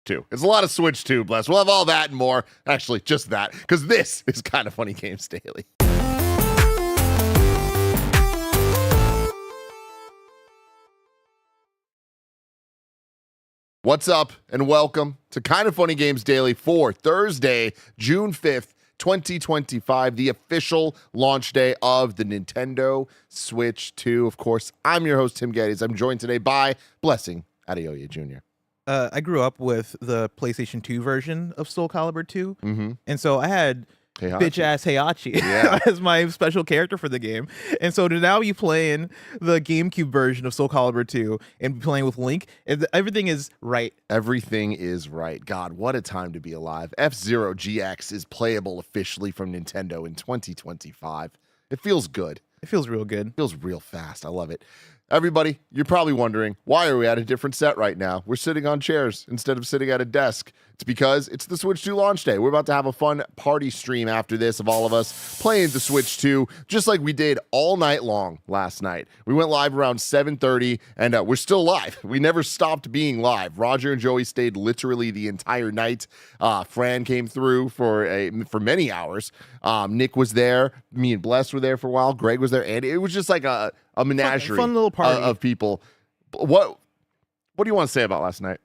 2. It's a lot of Switch 2, bless. We'll have all that and more. Actually, just that, because this is Kind of Funny Games Daily. What's up, and welcome to Kind of Funny Games Daily for Thursday, June 5th, 2025, the official launch day of the Nintendo Switch 2. Of course, I'm your host, Tim Geddes. I'm joined today by Blessing Adeoye Jr. I grew up with the PlayStation 2 version of Soul Calibur 2, and so I had bitch-ass Heihachi as my special character for the game. And so to now be playing the GameCube version of Soul Calibur 2 and playing with Link, everything is right. Everything is right. God, what a time to be alive. F-Zero GX is playable officially from Nintendo in 2025. It feels good. It feels real good. It feels real fast. I love it. Everybody, you're probably wondering, why are we at a different set right now? We're sitting on chairs instead of sitting at a desk. It's because it's the Switch 2 launch day. We're about to have a fun party stream after this of all of us playing the Switch 2, just like we did all night long last night. We went live around 7:30, and we're still live. We never stopped being live. Roger and Joey stayed literally the entire night. Fran came through for many hours. Nick was there. Me and Bless were there for a while. Greg was there, and it was just like a menagerie fun little party of people. What do you want to say about last night?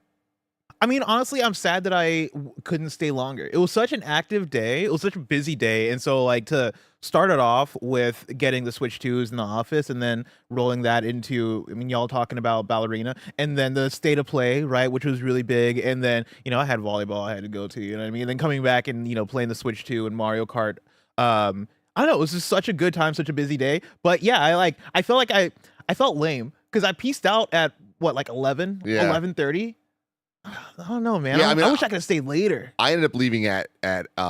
I mean, honestly, I'm sad that I couldn't stay longer. It was such an active day. It was such a busy day. And so, like, to start it off with getting the Switch 2s in the office and then rolling that into, I mean, y'all talking about Ballerina and then the State of Play, right, which was really big. And then, I had volleyball I had to go to, you know what I mean? And then coming back and, playing the Switch 2 and Mario Kart. I don't know. It was just such a good time, such a busy day. But yeah, I felt like I felt lame because I pieced out at what, like 11:30. I don't know, man. I wish I could have stayed later. I ended up leaving at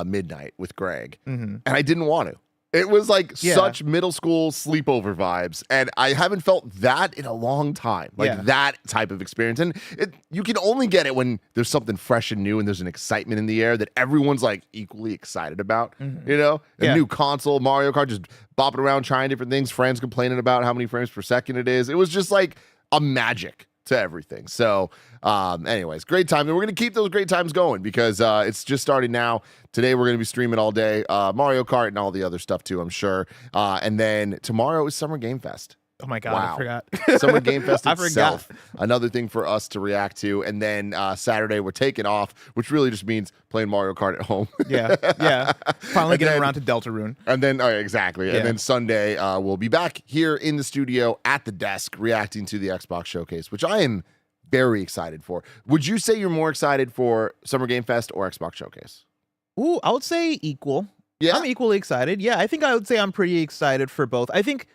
midnight with Greg, and I didn't want to. It was like such middle school sleepover vibes, and I haven't felt that in a long time. That type of experience, and you can only get it when there's something fresh and new, and there's an excitement in the air that everyone's like equally excited about. A new console, Mario Kart, just bopping around trying different things. Friends complaining about how many frames per second it is. It was just like a magic to everything. So anyways, great time. And we're going to keep those great times going because it's just starting now. Today we're going to be streaming all day, Mario Kart and all the other stuff too, I'm sure. And then tomorrow is Summer Game Fest. Oh my God, wow. I forgot. Summer Game Fest itself. Another thing for us to react to. And then Saturday we're taking off, which really just means playing Mario Kart at home. Yeah. Finally getting around to Deltarune. And then, exactly. Yeah. And then Sunday we'll be back here in the studio at the desk reacting to the Xbox Showcase, which I am very excited for. Would you say you're more excited for Summer Game Fest or Xbox Showcase? Ooh, I would say equal. Yeah? I'm equally excited. Yeah, I think I would say I'm pretty excited for both. I think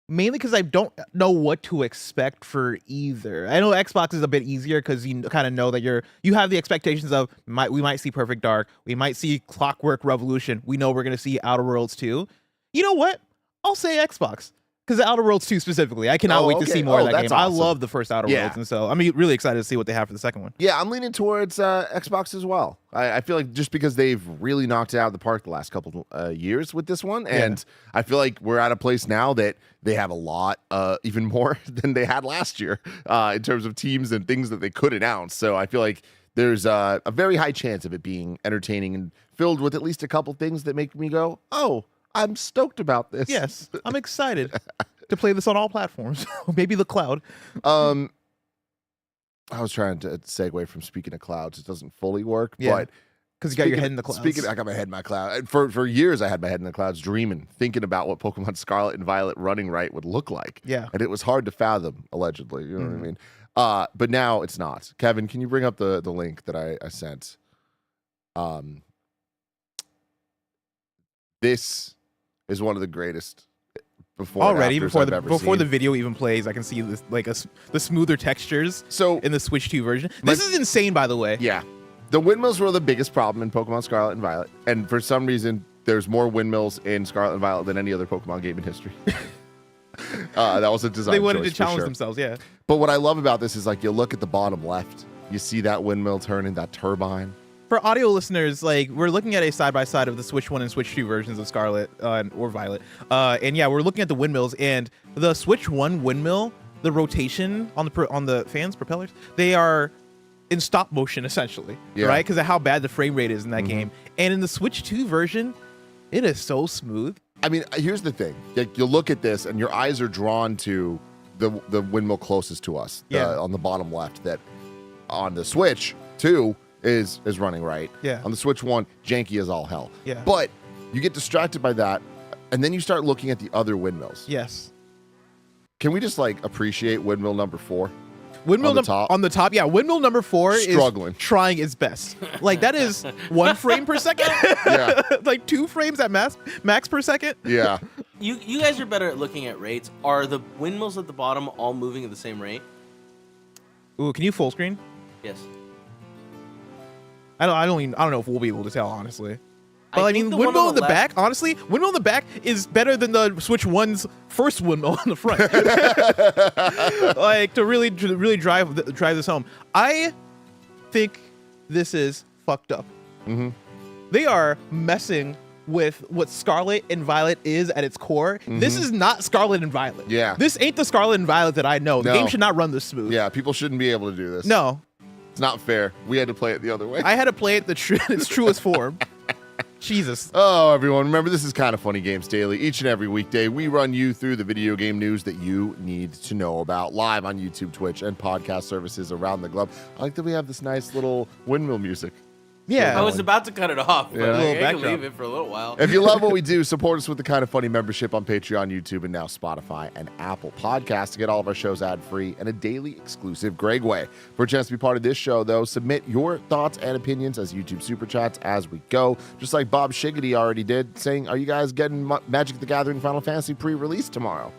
mainly because I don't know what to expect for either. I know Xbox is a bit easier because you kind of know that you have the expectations of we might see Perfect Dark, we might see Clockwork Revolution, we know we're going to see Outer Worlds 2. You know what? I'll say Xbox. Because Outer Worlds 2 specifically, I cannot wait to see more of that game. Awesome. I love the first Outer Worlds, and so I'm really excited to see what they have for the second one. Yeah, I'm leaning towards Xbox as well. I feel like just because they've really knocked it out of the park the last couple years with this one, and I feel like we're at a place now that they have a lot, even more than they had last year in terms of teams and things that they could announce. So I feel like there's a very high chance of it being entertaining and filled with at least a couple things that make me go, oh, I'm stoked about this. Yes, I'm excited to play this on all platforms. Maybe the cloud. I was trying to segue from speaking of clouds. It doesn't fully work, but because you got your head in the clouds. I got my head in my cloud. For years, I had my head in the clouds, dreaming, thinking about what Pokemon Scarlet and Violet running right would look like. Yeah, and it was hard to fathom, allegedly. You know what I mean? But now it's not. Kevin, can you bring up the link that I sent? This is one of the greatest before the video even plays. I can see this, the smoother textures in the Switch 2 version. This is insane, by the way. Yeah, the windmills were the biggest problem in Pokemon Scarlet and Violet, and for some reason there's more windmills in Scarlet and Violet than any other Pokemon game in history. That was a design choice. They wanted to challenge themselves, yeah. But what I love about this is you look at the bottom left, you see that windmill turning, that turbine. For audio listeners, we're looking at a side-by-side of the Switch 1 and Switch 2 versions of Scarlet or Violet. And yeah, we're looking at the windmills, and the Switch 1 windmill, the rotation on the fans, propellers, they are in stop motion essentially, right? Because of how bad the frame rate is in that game. And in the Switch 2 version, it is so smooth. I mean, here's the thing. Like, you look at this and your eyes are drawn to the windmill closest to us, on the bottom left, that on the Switch 2 is running right. Yeah. On the Switch 1, janky as all hell. Yeah. But you get distracted by that, and then you start looking at the other windmills. Yes. Can we just like appreciate windmill number 4? Windmill on the top, yeah. Windmill number 4 struggling, is trying its best. Like, that is 1 frame per second. Yeah. Like 2 frames at max per second. Yeah. You guys are better at looking at rates. Are the windmills at the bottom all moving at the same rate? Ooh, can you full screen? Yes. I don't know if we'll be able to tell, honestly. But I mean, the windmill in the back, honestly, windmill in the back is better than the Switch 1's first windmill in the front. Like, to really drive this home. I think this is fucked up. They are messing with what Scarlet and Violet is at its core. This is not Scarlet and Violet. Yeah. This ain't the Scarlet and Violet that I know. The game should not run this smooth. Yeah, people shouldn't be able to do this. No. It's not fair. We had to play it the other way. I had to play it its truest form. Jesus. Oh, everyone, remember, this is Kind of Funny Games Daily. Each and every weekday, we run you through the video game news that you need to know about, live on YouTube, Twitch, and podcast services around the globe. I like that we have this nice little windmill music. Yeah. I was about to cut it off, but I can leave it for a little while. If you love what we do, support us with the Kind of Funny membership on Patreon, YouTube, and now Spotify and Apple Podcasts to get all of our shows ad-free and a daily exclusive Gregway. For a chance to be part of this show, though, submit your thoughts and opinions as YouTube Super Chats as we go. Just like Bob Shiggity already did, saying, are you guys getting Magic the Gathering Final Fantasy pre-release tomorrow?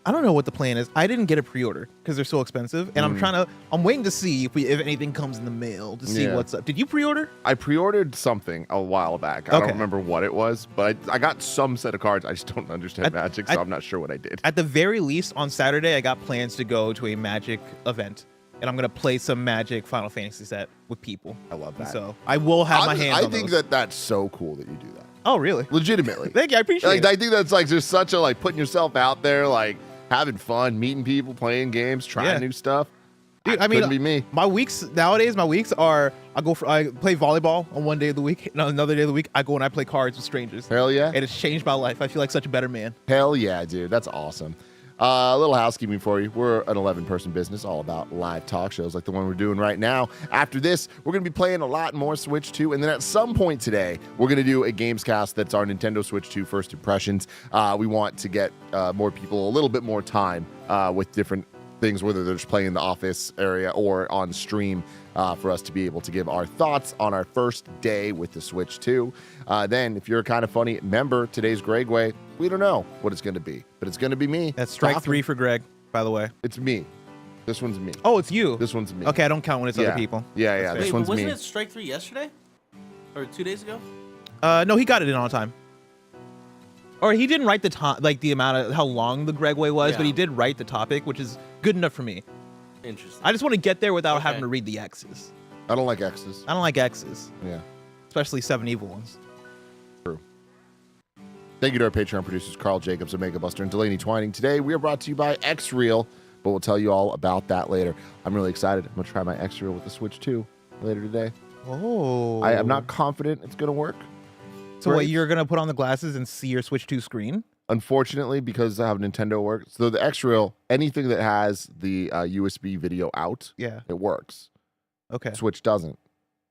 I don't know what the plan is. I didn't get a pre-order because they're so expensive, and I'm waiting to see if anything comes in the mail to see what's up. Did you pre-order? I pre-ordered something a while back. I don't remember what it was, but I got some set of cards. I just don't understand Magic, so I'm not sure what I did. At the very least, on Saturday, I got plans to go to a Magic event, and I'm gonna play some Magic Final Fantasy set with people. I love that. So I will have my hands on think those. that's so cool that you do that. Oh, really? Legitimately. Thank you. I appreciate it. I think that's like just such a like putting yourself out there, like having fun, meeting people, playing games, trying new stuff. Dude, I mean, couldn't be me. My weeks are I play volleyball on one day of the week, and on another day of the week I go and I play cards with strangers. Hell yeah. And it's changed my life. I feel like such a better man. Hell yeah, dude. That's awesome. A little housekeeping for you. We're an 11-person business all about live talk shows like the one we're doing right now. After this, we're going to be playing a lot more Switch 2. And then at some point today, we're going to do a Gamescast that's our Nintendo Switch 2 first impressions. We want to get more people a little bit more time with different things, whether they're just playing in the office area or on stream, for us to be able to give our thoughts on our first day with the Switch 2. Then, if you're a Kind of Funny member, today's Gregway, we don't know what it's going to be, but it's going to be me. That's strike 3 for Greg, by the way. It's me. This one's me. Oh, it's you. This one's me. Okay, I don't count when it's other people. Yeah. Wait, This one's wasn't me. it strike 3 yesterday? Or 2 days ago? No, he got it in on time. Or he didn't write the like the amount of how long the Gregway was, but he did write the topic, which is good enough for me. Interesting. I just want to get there without having to read the X's. I don't like X's. I don't like X's. Yeah. Especially 7 evil ones. True. Thank you to our Patreon producers, Karl Jacobs, OmegaBuster, and Delaney Twining. Today, we are brought to you by X-Reel, but we'll tell you all about that later. I'm really excited. I'm going to try my X-Reel with the Switch 2 later today. Oh. I am not confident it's going to work. So what, you're going to put on the glasses and see your Switch 2 screen? Unfortunately, because of how Nintendo works, so the X-Reel, anything that has the USB video out, it works. Okay. Switch doesn't,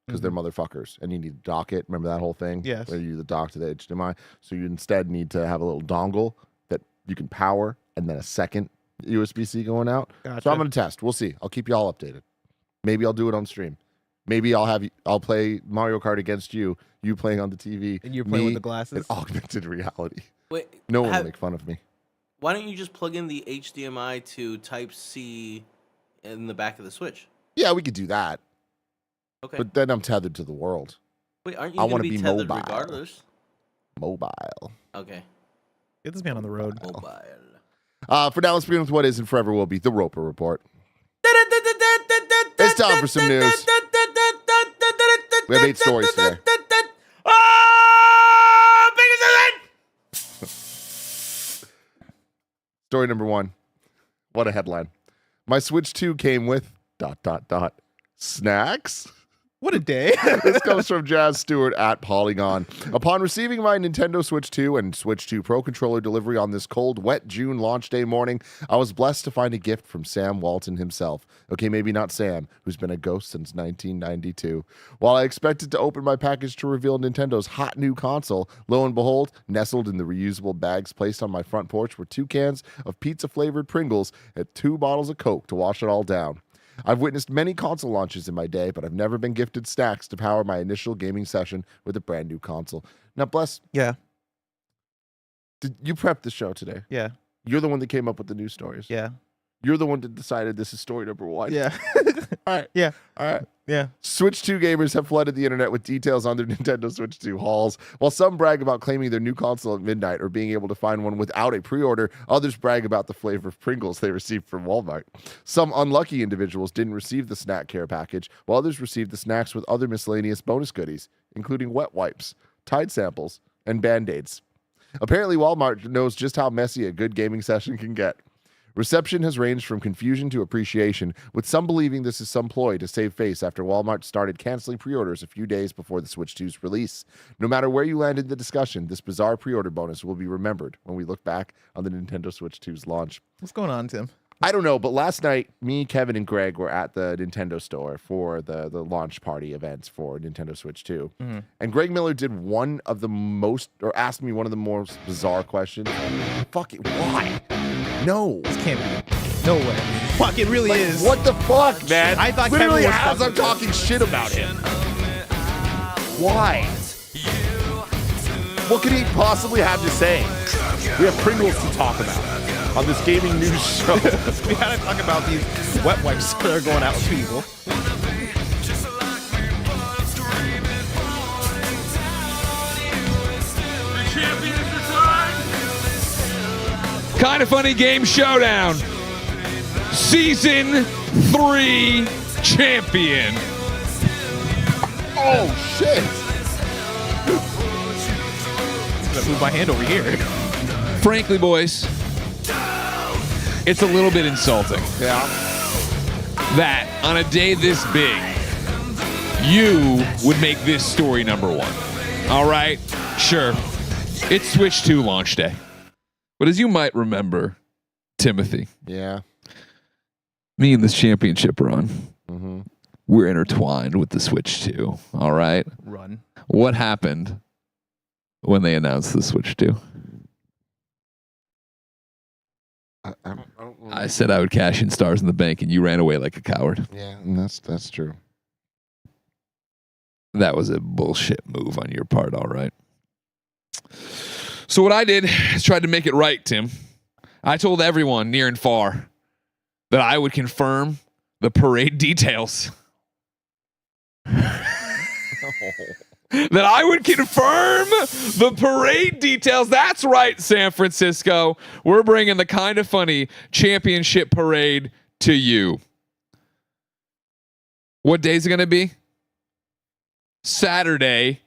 because they're motherfuckers, and you need to dock it. Remember that whole thing? Yes. Where you the dock to the HDMI. So you instead need to have a little dongle that you can power, and then a second USB-C going out. Gotcha. So I'm going to test. We'll see. I'll keep you all updated. Maybe I'll do it on stream. Maybe I'll play Mario Kart against you playing on the TV, and you're playing with the glasses. In augmented reality. Wait, no one will make fun of me. Why don't you just plug in the HDMI to Type-C in the back of the Switch? Yeah, we could do that. Okay. But then I'm tethered to the world. Wait, aren't you going to be tethered mobile. regardless? Mobile. Okay. Get this man on the road. Mobile. For now, let's begin with what is and forever will be the Roper Report. It's time for some news. We have 8 stories today. Story number 1. What a headline. My Switch 2 came with ... Snacks? What a day. This comes from Jazz Stewart at Polygon. Upon receiving my Nintendo Switch 2 and Switch 2 Pro Controller delivery on this cold, wet June launch day morning, I was blessed to find a gift from Sam Walton himself. Okay, maybe not Sam, who's been a ghost since 1992. While I expected to open my package to reveal Nintendo's hot new console, lo and behold, nestled in the reusable bags placed on my front porch were 2 cans of pizza-flavored Pringles and 2 bottles of Coke to wash it all down. I've witnessed many console launches in my day, but I've never been gifted snacks to power my initial gaming session with a brand new console. Now, Bless, Yeah. did you prep the show today? Yeah. You're the one that came up with the news stories. Yeah. You're the one that decided this is story number 1. Yeah. All right. Yeah. All right. Yeah. Switch 2 gamers have flooded the internet with details on their Nintendo Switch 2 hauls. While some brag about claiming their new console at midnight or being able to find one without a pre-order, others brag about the flavor of Pringles they received from Walmart. Some unlucky individuals didn't receive the snack care package, while others received the snacks with other miscellaneous bonus goodies, including wet wipes, Tide samples, and Band-Aids. Apparently, Walmart knows just how messy a good gaming session can get. Reception has ranged from confusion to appreciation, with some believing this is some ploy to save face after Walmart started canceling pre-orders a few days before the Switch 2's release. No matter where you land in the discussion, this bizarre pre-order bonus will be remembered when we look back on the Nintendo Switch 2's launch. What's going on, Tim? I don't know, but last night, me, Kevin, and Greg were at the Nintendo store for the launch party events for Nintendo Switch 2. Mm-hmm. And Greg Miller did one of the most, or asked me one of the most bizarre questions. Fuck it, why? No. This can't be. No way. Fuck, it really Like, is. what the fuck, man? I thought literally Kevin was as I'm talking shit about him. Why? What could he possibly have to say? We have Pringles to talk about on this gaming news show. We gotta talk about these wet wipes that are going out to people. Kind of Funny Game Showdown. Season 3 champion. Oh, shit. I'm gonna move my hand over here. Frankly, boys, it's a little bit insulting Yeah. that on a day this big, you would make this story number 1. All right? Sure. It's Switch 2 launch day. But as you might remember, Timothy, Yeah. me and this championship run, Mm-hmm. we're intertwined with the Switch 2. All right? Run. What happened when they announced the Switch 2? I don't I said I would cash in stars in the bank, and you ran away like a coward. Yeah, that's true. That was a bullshit move on your part, all right? So what I did is tried to make it right, Tim. I told everyone near and far that I would confirm the parade details. That I would confirm the parade details. That's right, San Francisco. We're bringing the Kind of Funny Championship Parade to you. What day is it going to be? Saturday.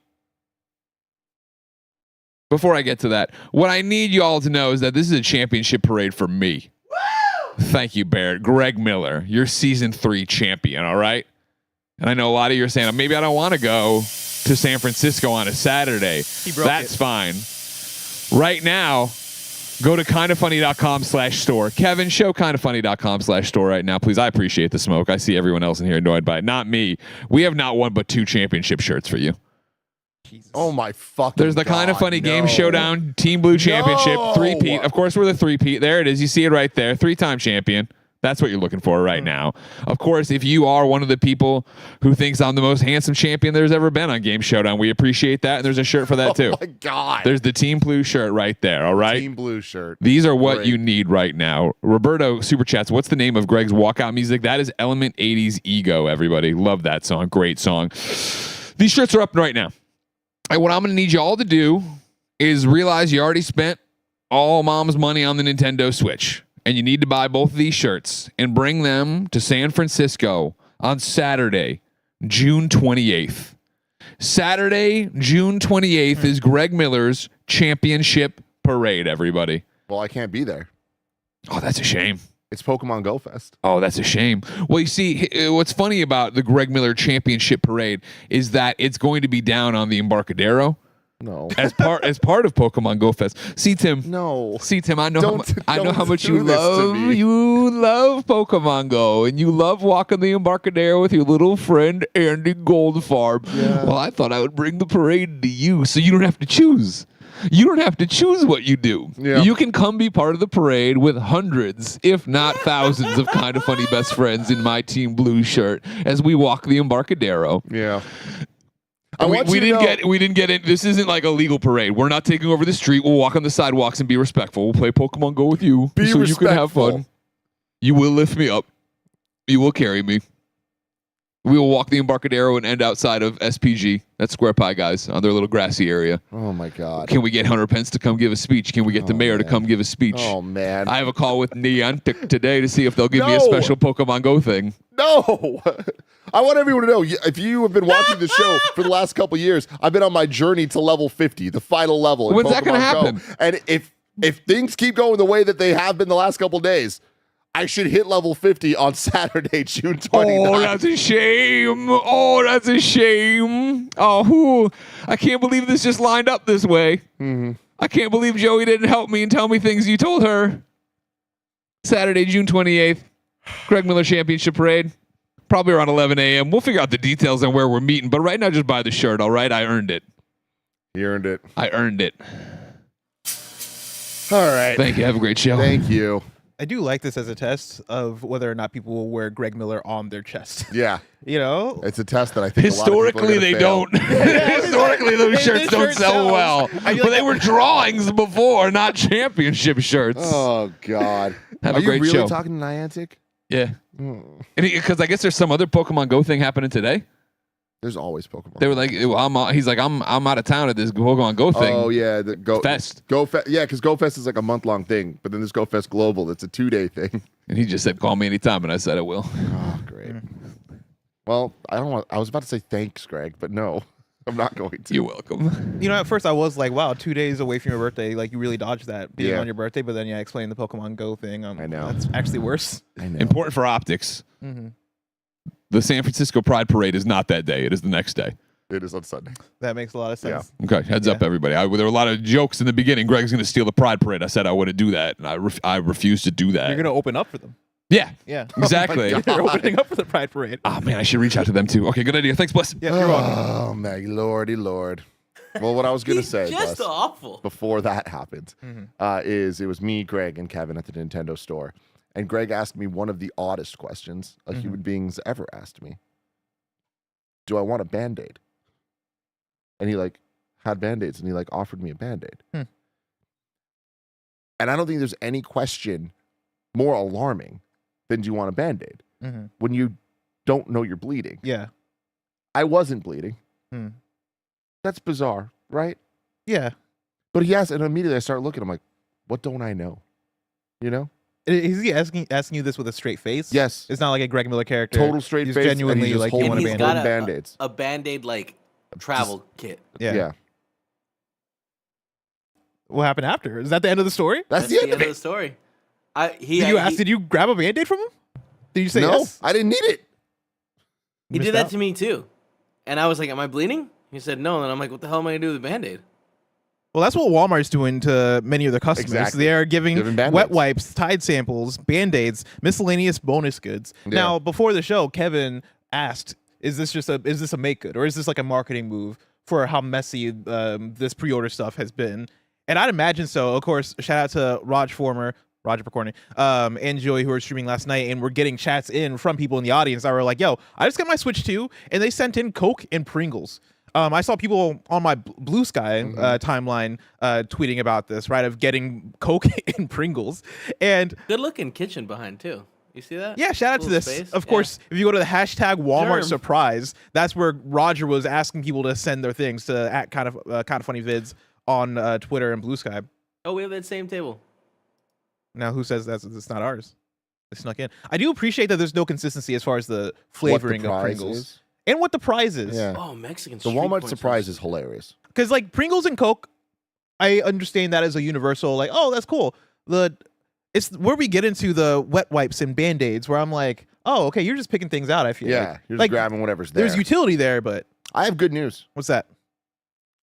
Before I get to that, what I need you all to know is that this is a championship parade for me. Woo! Thank you, Barrett. Greg Miller, you're season 3 champion, all right? And I know a lot of you are saying, maybe I don't want to go to San Francisco on a Saturday. That's fine. Right now, go to kindoffunny.com/store. Kevin, show kindoffunny.com/store right now, please. I appreciate the smoke. I see everyone else in here annoyed by it. Not me. We have not one but 2 championship shirts for you. Jesus. Oh my fucking There's the Kind of Funny Game Showdown Team Blue Championship 3-peat. Of course, we're the 3-peat. There it is. You see it right there. 3-time champion. That's what you're looking for right now. Of course, if you are one of the people who thinks I'm the most handsome champion there's ever been on Game Showdown, we appreciate that. And there's a shirt for that too. Oh my God. There's the Team Blue shirt right there. All right. Team Blue shirt. These are what Great. you need right now. Roberto Super Chats. What's the name of Greg's walkout music? That is Element 80's Ego, everybody. Love that song. Great song. These shirts are up right now. And what I'm going to need you all to do is realize you already spent all mom's money on the Nintendo Switch. And you need to buy both of these shirts and bring them to San Francisco on Saturday, June 28th. Saturday, June 28th is Greg Miller's championship parade, everybody. Well, I can't be there. Oh, that's a shame. It's Pokemon Go Fest. Oh, that's a shame. Well, you see, what's funny about the Greg Miller Championship Parade is that it's going to be down on the Embarcadero. No. As part of Pokemon Go Fest. See, Tim. No. See, Tim. I know how much do you this to love. me. You love Pokemon Go, and you love walking the Embarcadero with your little friend Andy Goldfarb. Yeah. Well, I thought I would bring the parade to you, so you don't have to choose. You don't have to choose what you do. Yeah. You can come be part of the parade with hundreds, if not thousands, of kind of funny best friends in my Team Blue shirt as we walk the Embarcadero. Yeah. We didn't get it. This isn't like a legal parade. We're not taking over the street. We'll walk on the sidewalks and be respectful. We'll play Pokemon Go with you so you can have fun. You will lift me up. You will carry me. We will walk the Embarcadero and end outside of SPG. That's Square Pie Guys on their little grassy area. Oh my God. Can we get Hunter Pence to come give a speech? Can we get the mayor to come give a speech? Oh man. I have a call with Niantic today to see if they'll give me a special Pokemon Go thing. No. I want everyone to know, if you have been watching the show for the last couple years, I've been on my journey to level 50, the final level. When's that going to happen? And if things keep going the way that they have been the last couple days, I should hit level 50 on Saturday, June 29th. Oh, that's a shame. Oh, that's a shame. Oh, I can't believe this just lined up this way. Mm-hmm. I can't believe Joey didn't help me and tell me things you told her. Saturday, June 28th, Greg Miller Championship Parade. Probably around 11 a.m. We'll figure out the details on where we're meeting, but right now just buy the shirt, all right? I earned it. You earned it. I earned it. All right. Thank you. Have a great show. Thank you. I do like this as a test of whether or not people will wear Greg Miller on their chest. Yeah. You know? It's a test that I think Historically, they don't. Historically, those shirts don't sell well. But they were drawings before, not championship shirts. Oh, God. Have a great show. Are you really show. talking to Niantic? Yeah. Because I guess there's some other Pokemon Go thing happening today. There's always Pokemon. They were like, he's like, I'm out of town at this Pokemon Go thing. Oh yeah, the Go Fest. Go Fest. Yeah, because Go Fest is like a month-long thing, but then there's Go Fest Global. It's a 2-day thing. And he just said, call me anytime, and I said I will. Oh, great. Well, I was about to say thanks, Greg, but no, I'm not going to. You're welcome. You know, at first I was like, wow, 2 days away from your birthday. Like, you really dodged that being Yeah. on your birthday. But then, yeah, I explained the Pokemon Go thing. I know. That's actually worse. I know. Important for optics. Mm-hmm. The San Francisco Pride Parade is not that day. It is the next day. It is on Sunday. That makes a lot of sense. Okay, heads up, everybody. There were a lot of jokes in the beginning. Greg's going to steal the Pride Parade. I said I wouldn't do that, and I refused to do that. You're going to open up for them. Yeah, Yeah. exactly. Oh You're opening up for the Pride Parade. Oh, man, I should reach out to them, too. Okay, good idea. Thanks, Bless. Yeah, you're welcome. Oh, my lordy lord. Well, what I was going to He's say, just Bless, awful. before that happened, is it was me, Greg, and Kevin at the Nintendo store. And Greg asked me one of the oddest questions a human being's ever asked me. Do I want a Band-Aid? And he had Band-Aids, and he offered me a Band-Aid. And I don't think there's any question more alarming than do you want a Band-Aid when you don't know you're bleeding. Yeah. I wasn't bleeding. That's bizarre, right? Yeah. But he asked, and immediately I start looking. I'm like, what don't I know? You know? Is he asking you this with a straight face? Yes. It's not like a Greg Miller character. Total straight He's face. genuinely and he's just like, you want a He's Band-Aid. got Band-Aids. a Band-Aid travel kit. Yeah. What happened after? Is that the end of the story? That's the end of it. the story. Did you grab a Band-Aid from him? Did you say No, yes? I didn't need it. He Missed did that out. to me too. And I was like, am I bleeding? He said no. And I'm like, what the hell am I going to do with a Band-Aid? Well, that's what Walmart's doing to many of their customers. Exactly. They are giving Band-Aids. wet wipes, Tide samples, Band-Aids, miscellaneous bonus goods. Yeah. Now, before the show, Kevin asked, is this a make good, or is this like a marketing move for how messy this pre-order stuff has been? And I'd imagine so. Of course, shout out to Roger Percorny, and Joey, who were streaming last night, and we're getting chats in from people in the audience that were like, yo, I just got my Switch 2, and they sent in Coke and Pringles. I saw people on my Blue Sky timeline tweeting about this, right, of getting Coke and Pringles. And Good looking kitchen behind too. You see that? yeah, shout out to Little this. space. Of course, if you go to the hashtag Walmart Germ. surprise, that's where Roger was asking people to send their things to at kind of funny vids on Twitter and Blue Sky. Oh, we have that same table. Now, who says it's not ours? It snuck in. I do appreciate that there's no consistency as far as the flavoring of Pringles and what the prize is. Yeah. Oh, Mexican. The street Walmart corn surprise sauce. is hilarious. Because like Pringles and Coke, I understand that as a universal. Like, oh, that's cool. It's where we get into the wet wipes and Band-Aids where I'm like, oh, okay, you're just picking things out, I feel Yeah, you're just grabbing whatever's there. There's utility there, but... I have good news. What's that?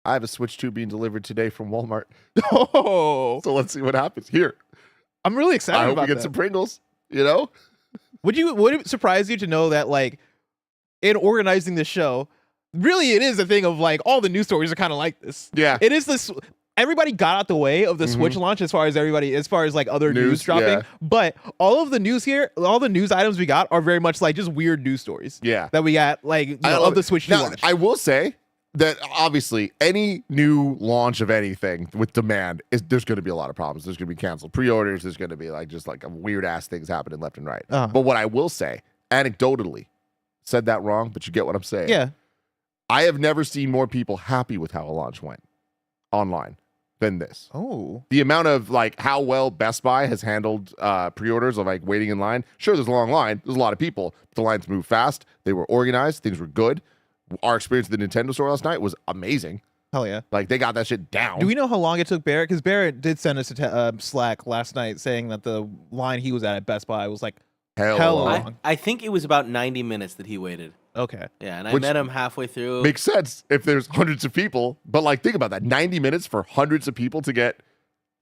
I have a Switch 2 being delivered today from Walmart. Oh! So let's see what happens. Here. I'm really excited I hope about we get some Pringles, you know? Would it surprise you to know that, like, in organizing this show, really it is a thing of, like, all the news stories are kind of like this. Yeah. It is this... Everybody got out the way of the Switch launch as far as like other news dropping. Yeah. But all of the news here, all the news items we got are very much like just weird news stories. Yeah. That we got, like, of the Switch 2 now, launch. I will say that obviously any new launch of anything with demand there's going to be a lot of problems. There's going to be canceled pre-orders. There's going to be like weird ass things happening left and right. But what I will say, anecdotally, said that wrong, but you get what I'm saying. Yeah. I have never seen more people happy with how a launch went online than this. Oh. The amount of like how well Best Buy has handled pre-orders of like waiting in line. Sure, there's a long line. There's a lot of people. But the lines moved fast. They were organized. Things were good. Our experience at the Nintendo store last night was amazing. Hell yeah. Like they got that shit down. Do we know how long it took Barrett? Because Barrett did send us a Slack last night saying that the line he was at Best Buy was like hell long. I think it was about 90 minutes that he waited. Okay. Yeah, and I met him halfway through. Makes sense if there's hundreds of people. But like think about that. 90 minutes for hundreds of people to get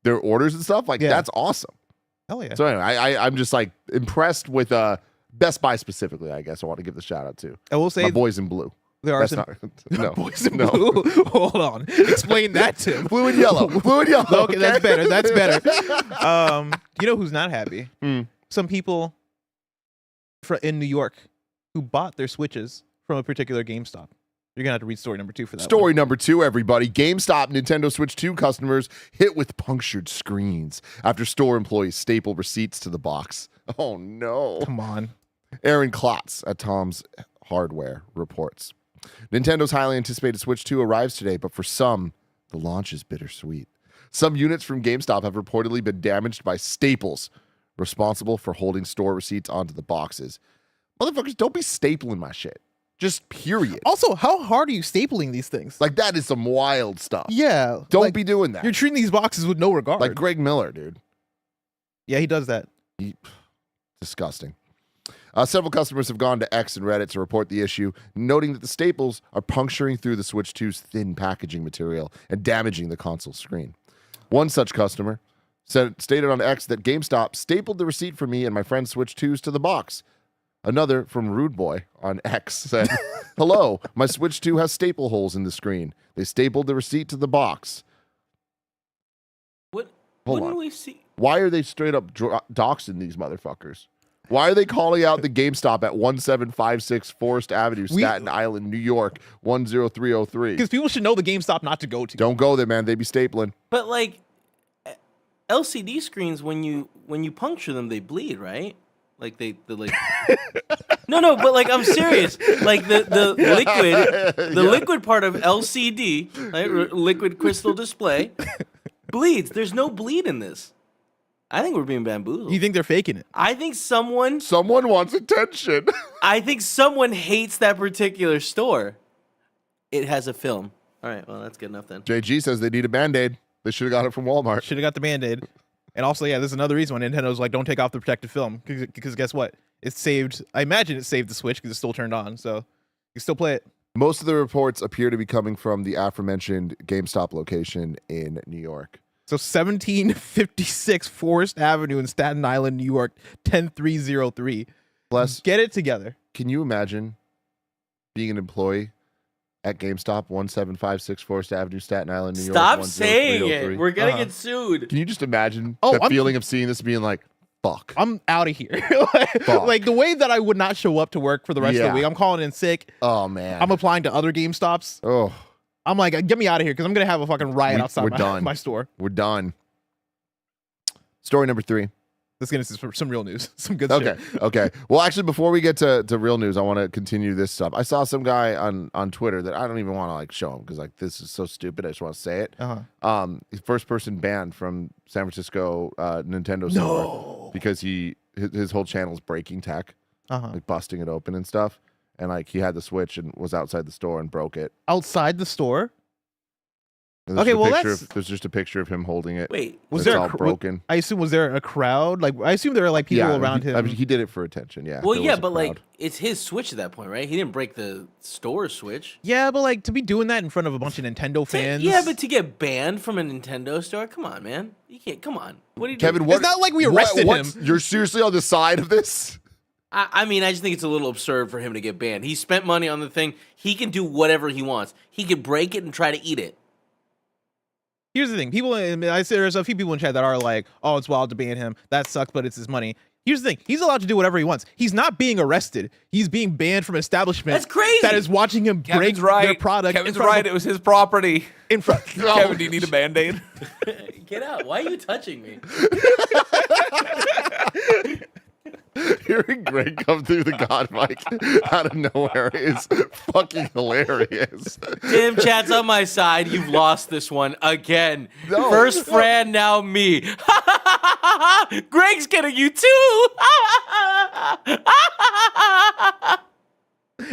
their orders and stuff. Like that's awesome. Hell yeah. So anyway, I'm just like impressed with Best Buy specifically, I guess I want to give the shout out to. I will say my boys in blue. There are That's some no, boys in blue. Hold on. Explain that to him. Blue and yellow. Blue and yellow. Okay, that's better. That's better. You know who's not happy? Some people in New York who bought their Switches from a particular GameStop. You're gonna have to read story number 2 for that. Story number 2, everybody. GameStop Nintendo Switch 2 customers hit with punctured screens after store employees staple receipts to the box. Oh no. Come on. Aaron Klotz at Tom's Hardware reports. Nintendo's highly anticipated Switch 2 arrives today, but for some, the launch is bittersweet. Some units from GameStop have reportedly been damaged by staples responsible for holding store receipts onto the boxes. Motherfuckers, don't be stapling my shit. Just period. Also, how hard are you stapling these things? Like, that is some wild stuff. Yeah. Don't be doing that. You're treating these boxes with no regard. Like Greg Miller, dude. Yeah, he does that. Disgusting. Several customers have gone to X and Reddit to report the issue, noting that the staples are puncturing through the Switch 2's thin packaging material and damaging the console screen. One such customer stated on X that GameStop stapled the receipt for me and my friend's Switch 2s to the box. Another from Rude Boy on X said, "Hello, my Switch 2 has staple holes in the screen. They stapled the receipt to the box." What? Hold Wouldn't on. we see? Why are they straight up doxing these motherfuckers? Why are they calling out the GameStop at 1756 Forest Avenue, Staten Island, New York, 10303? Because people should know the GameStop not to go to. Don't go there, man. They be stapling. But like LCD screens, when you puncture them, they bleed, right? Like the like. No, but like I'm serious. Like the liquid part of LCD, right? Liquid crystal display, bleeds. There's no bleed in this. I think we're being bamboozled. You think they're faking it? I think someone wants attention. I think someone hates that particular store. It has a film. All right, well, that's good enough then. JG says they need a Band-Aid. They should have got it from Walmart. Should have got the Band-Aid. And also, yeah, there's another reason why Nintendo's like, don't take off the protective film. Because guess what? It saved, I imagine it saved the Switch because it's still turned on. So you can still play it. Most of the reports appear to be coming from the aforementioned GameStop location in New York. So 1756 Forest Avenue in Staten Island, New York, 10303. Bless. Get it together. Can you imagine being an employee at GameStop, 1756 Forest Avenue, Staten Island, New York? Stop saying it. We're going to get sued. Can you just imagine I'm feeling of seeing this being like, fuck. I'm out of here. Like the way that I would not show up to work for the rest of the week. I'm calling in sick. Oh, man. I'm applying to other GameStops. Oh. I'm like, get me out of here because I'm going to have a fucking riot outside my store. We're done. Story number 3. Let's get into some real news. Some good shit. Okay. Well, actually, before we get to real news, I want to continue this stuff. I saw some guy on Twitter that I don't even want to like show him because like this is so stupid. I just want to say it. First person banned from San Francisco Nintendo store because his whole channel is breaking tech, like busting it open and stuff. And like he had the Switch and was outside the store and broke it. Outside the store? And Okay, well, there's just a picture of him holding it. Wait, Was It's there all broken. I assume was there a crowd? Like I assume there were like people around him. I mean, he did it for attention. Yeah. well, there yeah, was a but like crowd. it's his Switch at that point, right? He didn't break the store Switch. Yeah, but like to be doing that in front of a bunch of Nintendo fans. Yeah, but to get banned from a Nintendo store, come on, man. You can't. Come on. What are you Kevin, doing? what? It's not like we arrested him. You're seriously on the side of this? I mean, I just think it's a little absurd for him to get banned. He spent money on the thing. He can do whatever he wants. He could break it and try to eat it. Here's the thing: I say there's a few people in chat that are like, "Oh, it's wild to ban him. That sucks, but it's his money." Here's the thing: he's allowed to do whatever he wants. He's not being arrested. He's being banned from an establishment. That's crazy. That is watching him break their product. Kevin's right. It was his property. In front. Kevin, do you need a Band-Aid? Get out. Why are you touching me? Hearing Greg come through the God mic out of nowhere is fucking hilarious. Tim, chat's on my side. You've lost this one again. No. First Fran, now me. Greg's getting you too.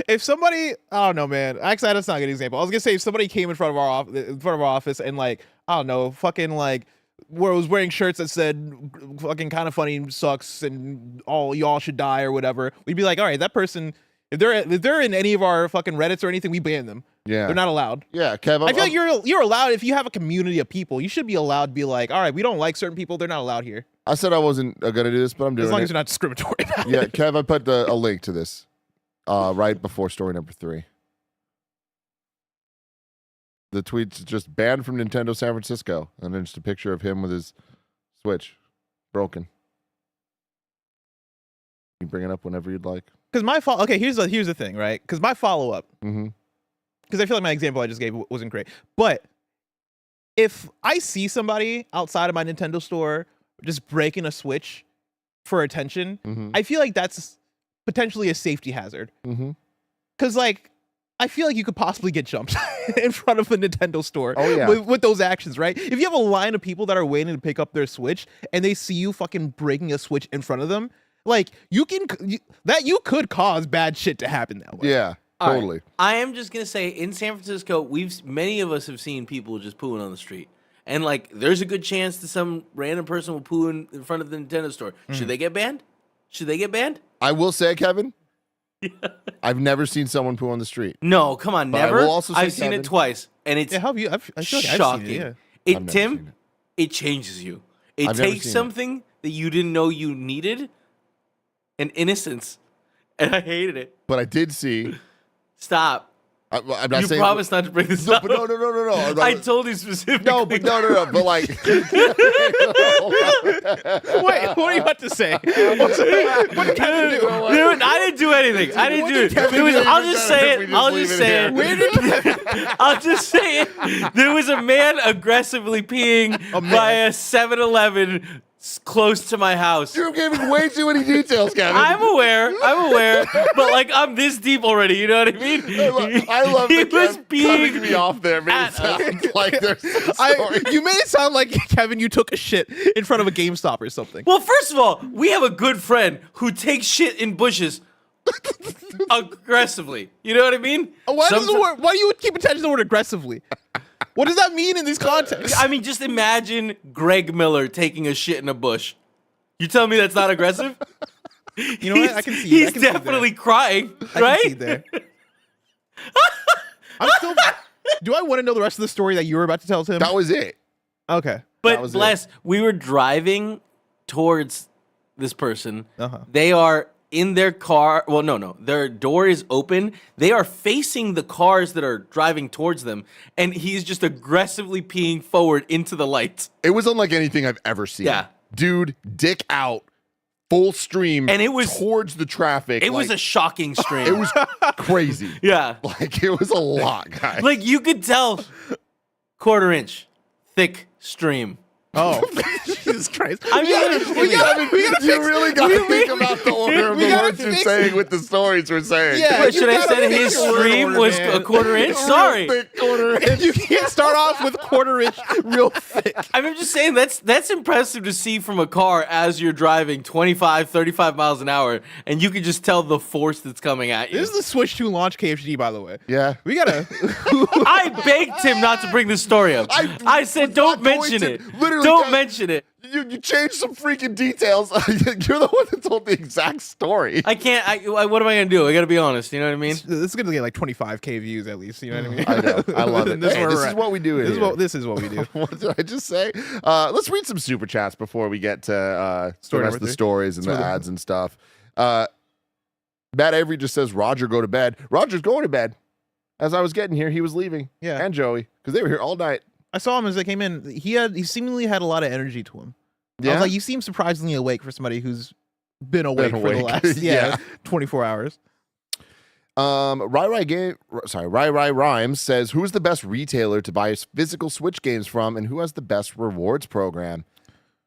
If somebody, I don't know, man. Actually, that's not a good example. I was gonna say if somebody came in front of our office, and like, I don't know, fucking like, where was wearing shirts that said fucking kind of funny sucks and all y'all should die or whatever, we'd be like, all right, that person, if they're in any of our fucking Reddits or anything, we ban them. Yeah. They're not allowed. Yeah, Kev. I feel like you're allowed if you have a community of people. You should be allowed to be like, all right, we don't like certain people. They're not allowed here. I said I wasn't gonna do this, but I'm doing As long it. as you're not discriminatory about Yeah, it. Kev, I put a link to this right before story number 3. The tweet's just banned from Nintendo San Francisco, and then just a picture of him with his Switch broken. You can bring it up whenever you'd like. Because okay, here's the thing, right? Because my follow up, Mm-hmm. because I feel like my example I just gave wasn't great, but if I see somebody outside of my Nintendo store just breaking a Switch for attention, Mm-hmm. I feel like that's potentially a safety hazard. Mm-hmm. Because like, I feel like you could possibly get jumped in front of a Nintendo store Oh, yeah. with those actions, right? If you have a line of people that are waiting to pick up their Switch and they see you fucking breaking a Switch in front of them, like you could cause bad shit to happen that way. Yeah, All right. totally. I am just gonna say, in San Francisco, many of us have seen people just pooing on the street, and like, there's a good chance that some random person will poo in front of the Nintendo store. Should they get banned? Should they get banned? I will say, Kevin, I've never seen someone poo on the street. No, come on, But I never. will also say, I've seen Kevin- it twice, and it's Yeah, how have you? I feel like I've shocking. seen it, yeah. I've never Tim, seen it changes you. It I've never takes seen it. something that you didn't know you needed, and innocence, and I hated it. But I did see. Stop. I'm not You saying. promised not to bring this No, up. but no. I told you specifically. No, but no. But like. Wait, what are you about to say? What did Kevin do? Dude, I didn't do anything. I didn't do it. Kevin There was, do? I'll just say We it. just I'll leave just it say here. it. Where did I'll just say it. There was a man aggressively peeing by a 7-Eleven close to my house. You're giving way too many details, Kevin. I'm aware, but like, I'm this deep already. You know what I mean? I love he that was Kev cutting peeing me off there. Made it at sound like there's some story. You made it sound like, Kevin, you took a shit in front of a GameStop or something. Well, first of all, we have a good friend who takes shit in bushes aggressively. You know what I mean? Why do you keep attention to the word aggressively? What does that mean in these contexts? I mean, just imagine Greg Miller taking a shit in a bush. You tell me that's not aggressive? You know what? I can see. He's I can see definitely crying, I right? can see there. I'm still. Do I want to know the rest of the story that you were about to tell Tim? That was it. Okay. That But was bless, we were driving towards this person. Uh-huh. They are in their car. Well, no. Their door is open. They are facing the cars that are driving towards them, and he's just aggressively peeing forward into the lights. It was unlike anything I've ever seen. Yeah. Dude, dick out, full stream, And it was- towards the traffic. It was a shocking stream. It was crazy. yeah. Like, it was a lot, guys. Like, you could tell, quarter-inch, thick stream. Oh, Jesus Christ! I mean, you really got to think about the order of the words you're saying with the stories we're saying. Yeah. What, should I gotta say make his a word stream order, was man. a quarter inch? Real Sorry. thick quarter inch. You can't start off with quarter inch real thick. I'm just saying that's impressive to see from a car as you're driving 25, 35 miles an hour, and you can just tell the force that's coming at you. This is the Switch 2 launch KFGD, by the way. Yeah. We gotta. I begged him not to bring this story up. I said, was don't not going mention to. it. Literally, Don't guys, mention it. You changed some freaking details. You're the one that told the exact story. I can't. What am I gonna do? I gotta be honest. You know what I mean? This is gonna get like 25k views at least. You know what I mean? I know. I love it. This is Hey, where this we're is at. what we do. This is what we do. What did I just say? Let's read some super chats before we get to the Story rest of number the 3. stories and the ads and stuff. Matt Avery just says, Roger, go to bed. Roger's going to bed. As I was getting here, he was leaving. Yeah. And Joey, because they were here all night. I saw him as they came in. He seemingly had a lot of energy to him. I Yeah. was like, you seem surprisingly awake for somebody who's been awake for the awake. last Yeah. 24 hours. Rai Rhymes says, who's the best retailer to buy physical Switch games from, and who has the best rewards program?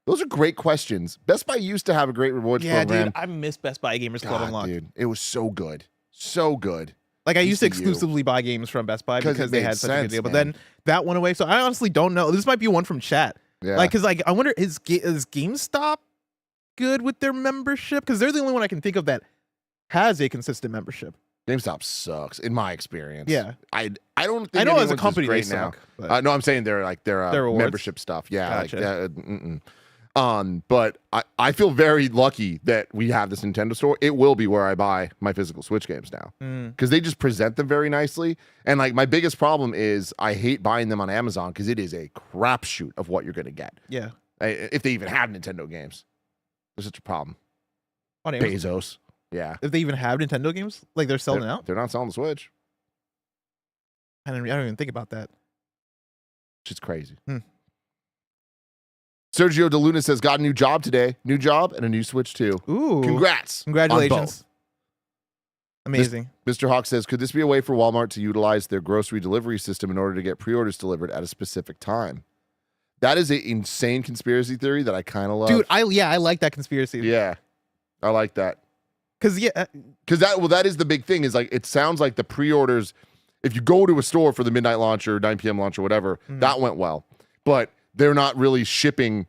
Those are great questions. Best Buy used to have a great rewards program. Dude, I miss Best Buy Gamers Club God, Unlocked. dude, it was so good. So good. Like I used to Thanks to you. exclusively buy games from Best Buy 'Cause because it they made had such a sense, good deal. But man. then that went away. So I honestly don't know. This might be one from chat. Yeah. Like, cause like I wonder is GameStop good with their membership? Because they're the only one I can think of that has a consistent membership. GameStop sucks in my experience. Yeah. I don't think I know as anyone's a company they great now. suck. But No, I'm saying they're Their rewards? membership stuff. Yeah. Gotcha. But I feel very lucky that we have this Nintendo store. It will be where I buy my physical Switch games now because they just present them very nicely. And like my biggest problem is I hate buying them on Amazon because it is a crapshoot of what you're going to get. yeah, If they even have Nintendo games, there's such a problem. on Amazon. Bezos. Yeah. If they even have Nintendo games, like they're selling out. They're not selling the Switch. I don't even think about that. Which is crazy. Hmm. Sergio De Luna says, got a new job today. New job and a new Switch too. Ooh, Congrats. on congratulations! both. Amazing. Mr. Hawk says, could this be a way for Walmart to utilize their grocery delivery system in order to get pre-orders delivered at a specific time? That is an insane conspiracy theory that I kind of love. Dude, I like that conspiracy. Yeah. I like that. Because Because that is the big thing is like, it sounds like the pre-orders, if you go to a store for the midnight launch or 9 p.m. launch or whatever, that went well. But they're not really shipping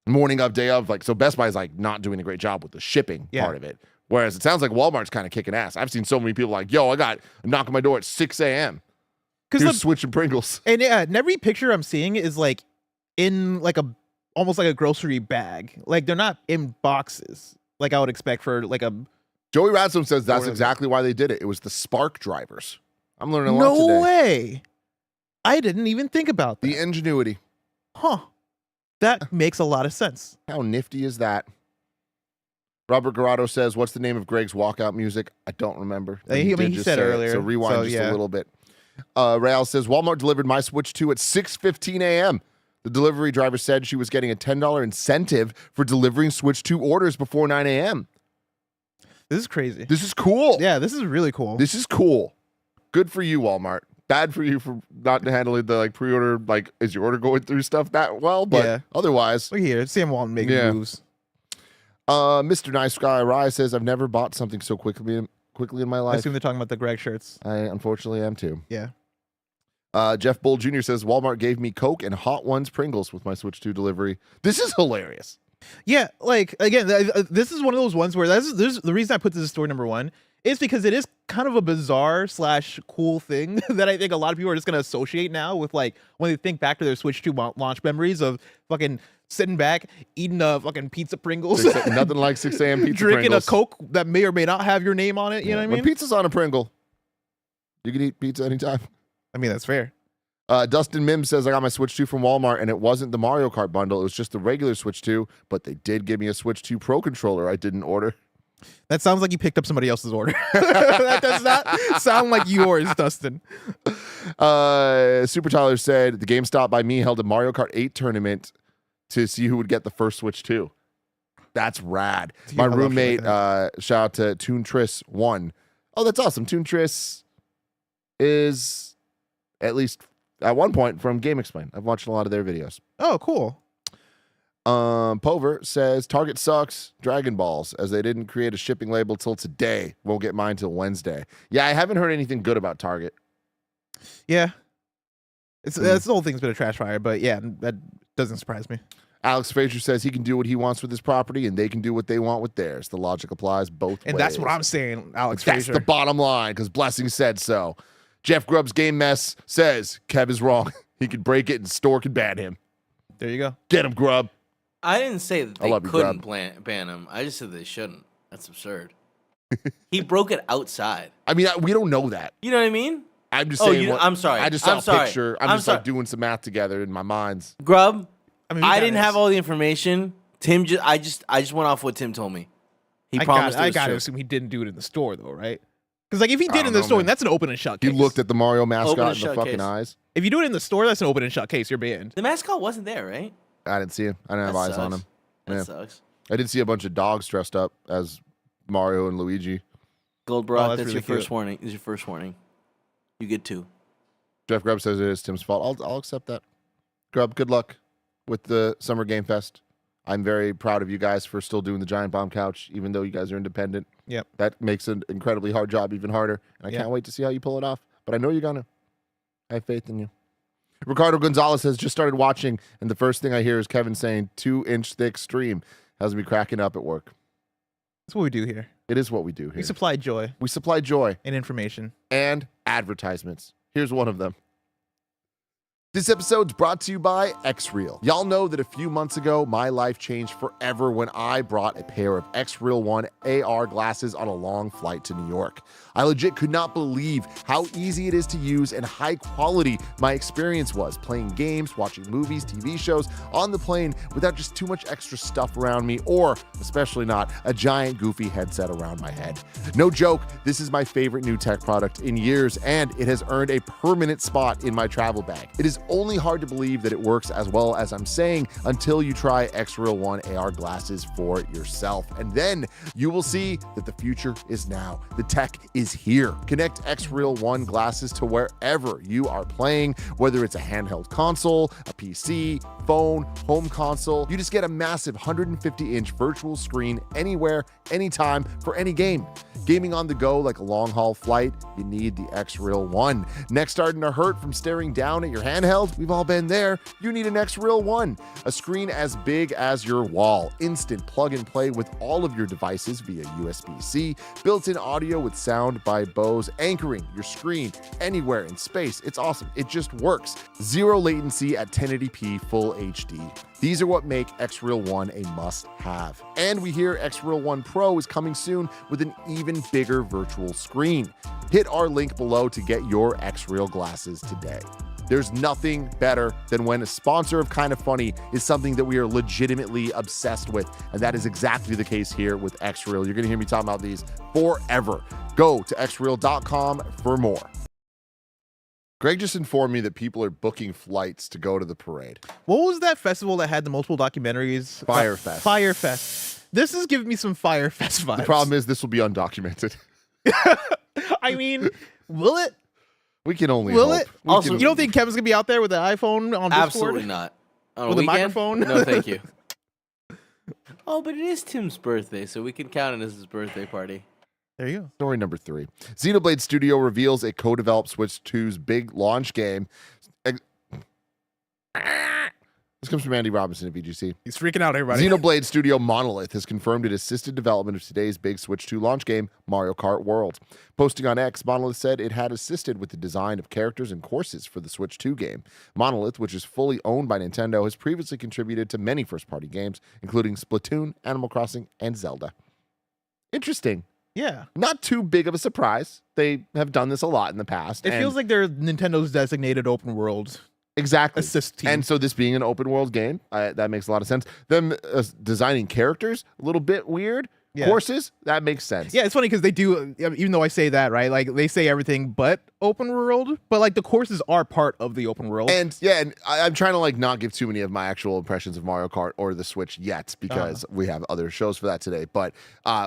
morning of, day of. Like, so Best Buy is like not doing a great job with the shipping part of it. Whereas it sounds like Walmart's kind of kicking ass. I've seen so many people like, yo, I got a knock on my door at 6 a.m. Here's Switch and Pringles. and every picture I'm seeing is like in like almost like a grocery bag. Like they're not in boxes like I would expect for like a. Joey Radstone says that's Or- exactly why they did it. It was the spark drivers. I'm learning a lot No today. way! I didn't even think about that. The ingenuity. Huh? That makes a lot of sense. How nifty is that? Robert Garado says, what's the name of Greg's walkout music? I don't remember. He did just said say it, earlier, so rewind so, just yeah. a little bit. Rael says, Walmart delivered my Switch 2 at 6:15 a.m. The delivery driver said she was getting a $10 incentive for delivering Switch 2 orders before 9 a.m. This is crazy. This is cool. Yeah, this is really cool. This is cool. Good for you, Walmart. Bad for you for not handling the like pre-order, like is your order going through stuff that well? But Yeah. otherwise, Look here, Sam Walton making Yeah. moves. Mr. Nice Guy Rise says, I've never bought something so quickly in my I life. assume they're talking about the Greg shirts. I unfortunately am too. Yeah. Jeff Bull Jr. says, Walmart gave me Coke and Hot Ones Pringles with my Switch 2 delivery. This is hilarious. Yeah, like again, this is one of those ones where there's the reason I put this as story number 1 is because it is kind of a bizarre / cool thing that I think a lot of people are just gonna associate now with like when they think back to their Switch 2 launch memories of fucking sitting back eating a fucking pizza Pringles, Nothing like 6 a.m. pizza drinking Pringles. a Coke that may or may not have your name on it. You know what I mean? When pizza's on a Pringle, you can eat pizza anytime. I mean, that's fair. Dustin Mims says, I got my Switch 2 from Walmart, and it wasn't the Mario Kart bundle. It was just the regular Switch 2, but they did give me a Switch 2 Pro controller I didn't order. That sounds like you picked up somebody else's order. That does not sound like yours, Dustin. Super Tyler said, the GameStop by me held a Mario Kart 8 tournament to see who would get the first Switch 2. That's rad. Dude, My I love shit roommate, like shout out to Toon Triss, won. Oh, that's awesome. Toon Triss is at least at one point from Game Explain. I've watched a lot of their videos. Oh, cool. Pover says Target sucks Dragon Balls as they didn't create a shipping label till today. Won't get mine till Wednesday. Yeah, I haven't heard anything good about Target. Yeah. That's the whole thing's been a trash fire, but yeah, that doesn't surprise me. Alex Frazier says he can do what he wants with his property and they can do what they want with theirs. The logic applies both ways. And that's what I'm saying, Alex That's Frazier. the bottom line because Blessing said so. Jeff Grubb's Game Mess says Kev is wrong. He could break it and store can ban him. There you go. Get him, Grubb. I didn't say that they love you, couldn't Grub. ban him. I just said they shouldn't. That's absurd. He broke it outside. I mean, we don't know that. You know what I mean? I'm just Oh, saying. I'm sorry. I just saw I'm a sorry. picture. I'm I'm just sorry. like doing some math together in my minds. Grub, I mean, I didn't have all the information. Tim I just went off what Tim told me. He promised I it was gotta true. assume he didn't do it in the store though, right? Because like if he I did don't in the know, store, man. that's an open and shut You case. looked at the Mario mascot Open in and the shut fucking case. eyes. If you do it in the store, that's an open and shut case. You're banned. The mascot wasn't there, right? I didn't see him. I didn't have That eyes on sucks. him. That Yeah. sucks. I did see a bunch of dogs dressed up as Mario and Luigi. Goldbrock, Oh, that's that's really your first cute. warning. This is your first warning. You get 2. Jeff Grubb says it is Tim's fault. I'll accept that. Grubb, good luck with the Summer Game Fest. I'm very proud of you guys for still doing the Giant Bomb Couch, even though you guys are independent. Yep. That makes an incredibly hard job even harder, and I Yeah. can't wait to see how you pull it off. But I know you're gonna. I have faith in you. Ricardo Gonzalez has just started watching, and the first thing I hear is Kevin saying 2-inch thick stream. Has me cracking up at work. That's what we do here. It is what we do here. We supply joy We supply joy and information. and advertisements. Here's one of them. This episode's brought to you by X-Reel. Y'all know that a few months ago, my life changed forever when I brought a pair of X-Reel 1 AR glasses on a long flight to New York. I legit could not believe how easy it is to use and high quality my experience was playing games, watching movies, TV shows on the plane without just too much extra stuff around me or, especially not, a giant goofy headset around my head. No joke, this is my favorite new tech product in years and it has earned a permanent spot in my travel bag. It is only hard to believe that it works as well as I'm saying until you try X-Reel 1 AR glasses for yourself. And then you will see that the future is now. The tech is here. Connect X-Reel 1 glasses to wherever you are playing, whether it's a handheld console, a PC, phone, home console. You just get a massive 150-inch virtual screen anywhere, anytime, for any game. Gaming on the go like a long-haul flight, you need the X-Reel 1. Neck starting to hurt from staring down at your handheld? We've all been there. You need an X-Reel 1. A screen as big as your wall. Instant plug and play with all of your devices via USB-C. Built-in audio with sound by Bose, anchoring your screen anywhere in space. It's awesome. It just works. Zero latency at 1080p full HD. These are what make X-Reel 1 a must-have. And we hear X-Reel 1 Pro is coming soon with an even bigger virtual screen. Hit our link below to get your X-Reel glasses today. There's nothing better than when a sponsor of Kinda Funny is something that we are legitimately obsessed with, and that is exactly the case here with X-Reel. You're going to hear me talking about these forever. Go to xreel.com for more. Greg just informed me that people are booking flights to go to the parade. What was that festival that had the multiple documentaries? Firefest. Firefest. This is giving me some Firefest vibes. The problem is this will be undocumented. I mean, will it? We can only Will hope. it? We Also, can- You don't think Kevin's gonna be out there with the iPhone on Discord? Absolutely not. On With a weekend? microphone? No, thank you. Oh, but it is Tim's birthday, so we can count it as his birthday party. There you go. Story number 3. Xenoblade Studio reveals a co-developed Switch 2's big launch game. This comes from Andy Robinson at VGC. He's freaking out, everybody. Xenoblade Studio Monolith has confirmed it assisted development of today's big Switch 2 launch game, Mario Kart World. Posting on X, Monolith said it had assisted with the design of characters and courses for the Switch 2 game. Monolith, which is fully owned by Nintendo, has previously contributed to many first-party games, including Splatoon, Animal Crossing, and Zelda. Interesting. Yeah. Not too big of a surprise. They have done this a lot in the past. It feels like they're Nintendo's designated open world exactly assist team. And so this being an open world game, that makes a lot of sense. Them designing characters, a little bit weird. Yeah. Courses, that makes sense. Yeah, it's funny because they do, even though I say that, right? Like, they say everything but open world, but, like, the courses are part of the open world. And yeah, and I'm trying to like not give too many of my actual impressions of Mario Kart or the Switch yet because we have other shows for that today. But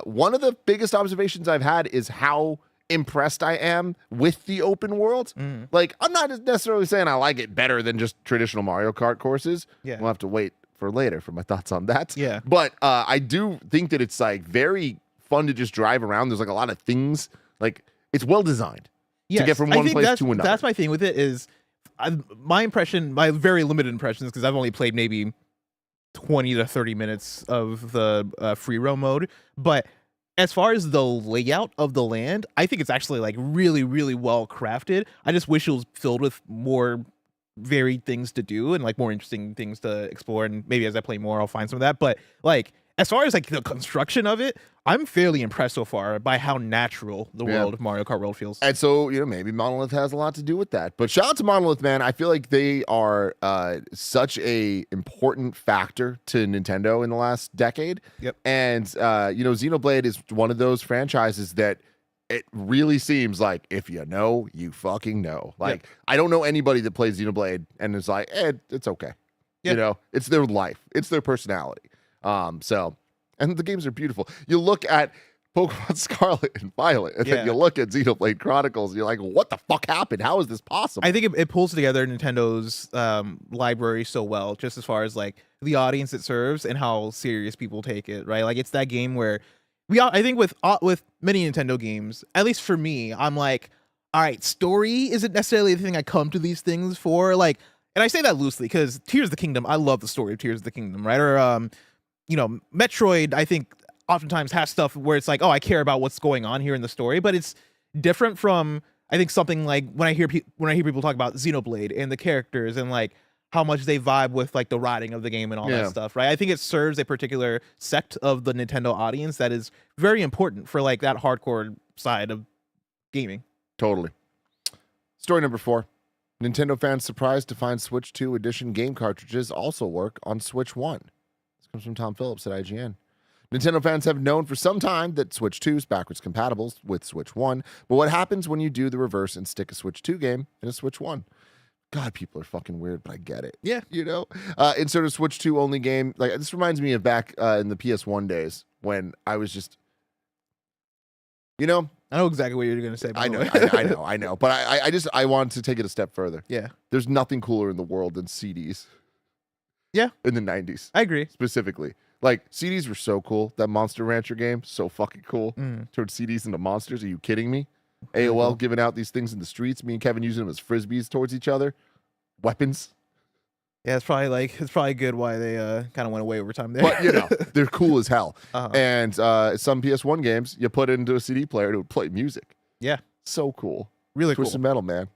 one of the biggest observations I've had is how impressed I am with the open world. Like, I'm not necessarily saying I like it better than just traditional Mario Kart courses. Yeah. We'll have to wait for later for my thoughts on that. Yeah. But I do think that it's like very fun to just drive around. There's like a lot of things. Like it's well designed to get from one place to another. That's my thing with it is my very limited impressions, because I've only played maybe 20 to 30 minutes of the free roam mode. But as far as the layout of the land, I think it's actually like really, really well crafted. I just wish it was filled with more varied things to do and like more interesting things to explore. And maybe as I play more, I'll find some of that. But like, as far as like the construction of it, I'm fairly impressed so far by how natural the world of Mario Kart World feels. And so, maybe Monolith has a lot to do with that. But shout out to Monolith, man. I feel like they are such a important factor to Nintendo in the last decade. Yep. And, Xenoblade is one of those franchises that it really seems like if you know, you fucking know. Like, I don't know anybody that plays Xenoblade and is like, it's okay. Yep. It's their life. It's their personality. And the games are beautiful. You look at Pokemon Scarlet and Violet, and then you look at Xenoblade Chronicles, and you're like, what the fuck happened? How is this possible? I think it pulls together Nintendo's library so well, just as far as like the audience it serves and how serious people take it, right? Like it's that game where I think with many Nintendo games, at least for me, I'm like, all right, story isn't necessarily the thing I come to these things for. Like, and I say that loosely because Tears of the Kingdom, I love the story of Tears of the Kingdom, right? Or Metroid, I think oftentimes has stuff where it's like, oh, I care about what's going on here in the story, but it's different from, I think, something like when I hear people talk about Xenoblade and the characters and like how much they vibe with like the writing of the game and all that stuff, right? I think it serves a particular sect of the Nintendo audience that is very important for like that hardcore side of gaming. Totally. Story number 4. Nintendo fans surprised to find Switch 2 edition game cartridges also work on Switch 1. Comes from Tom Phillips at IGN. Nintendo fans have known for some time that Switch 2 is backwards compatible with Switch 1, but what happens when you do the reverse and stick a Switch 2 game in a Switch 1? God, people are fucking weird, but I get it. Yeah. Insert a Switch 2 only game. Like, this reminds me of back in the PS1 days when I was just, I know exactly what you're going to say. I know. But I want to take it a step further. Yeah. There's nothing cooler in the world than CDs. Yeah. In the 90s. I agree. Specifically. Like, CDs were so cool. That Monster Rancher game, so fucking cool. Turned CDs into monsters. Are you kidding me? AOL giving out these things in the streets. Me and Kevin using them as frisbees towards each other. Weapons. Yeah, it's probably good why they kind of went away over time there. But, they're cool as hell. And some PS1 games, you put it into a CD player and it would play music. Yeah. So cool. Really Twisted cool. Metal, man.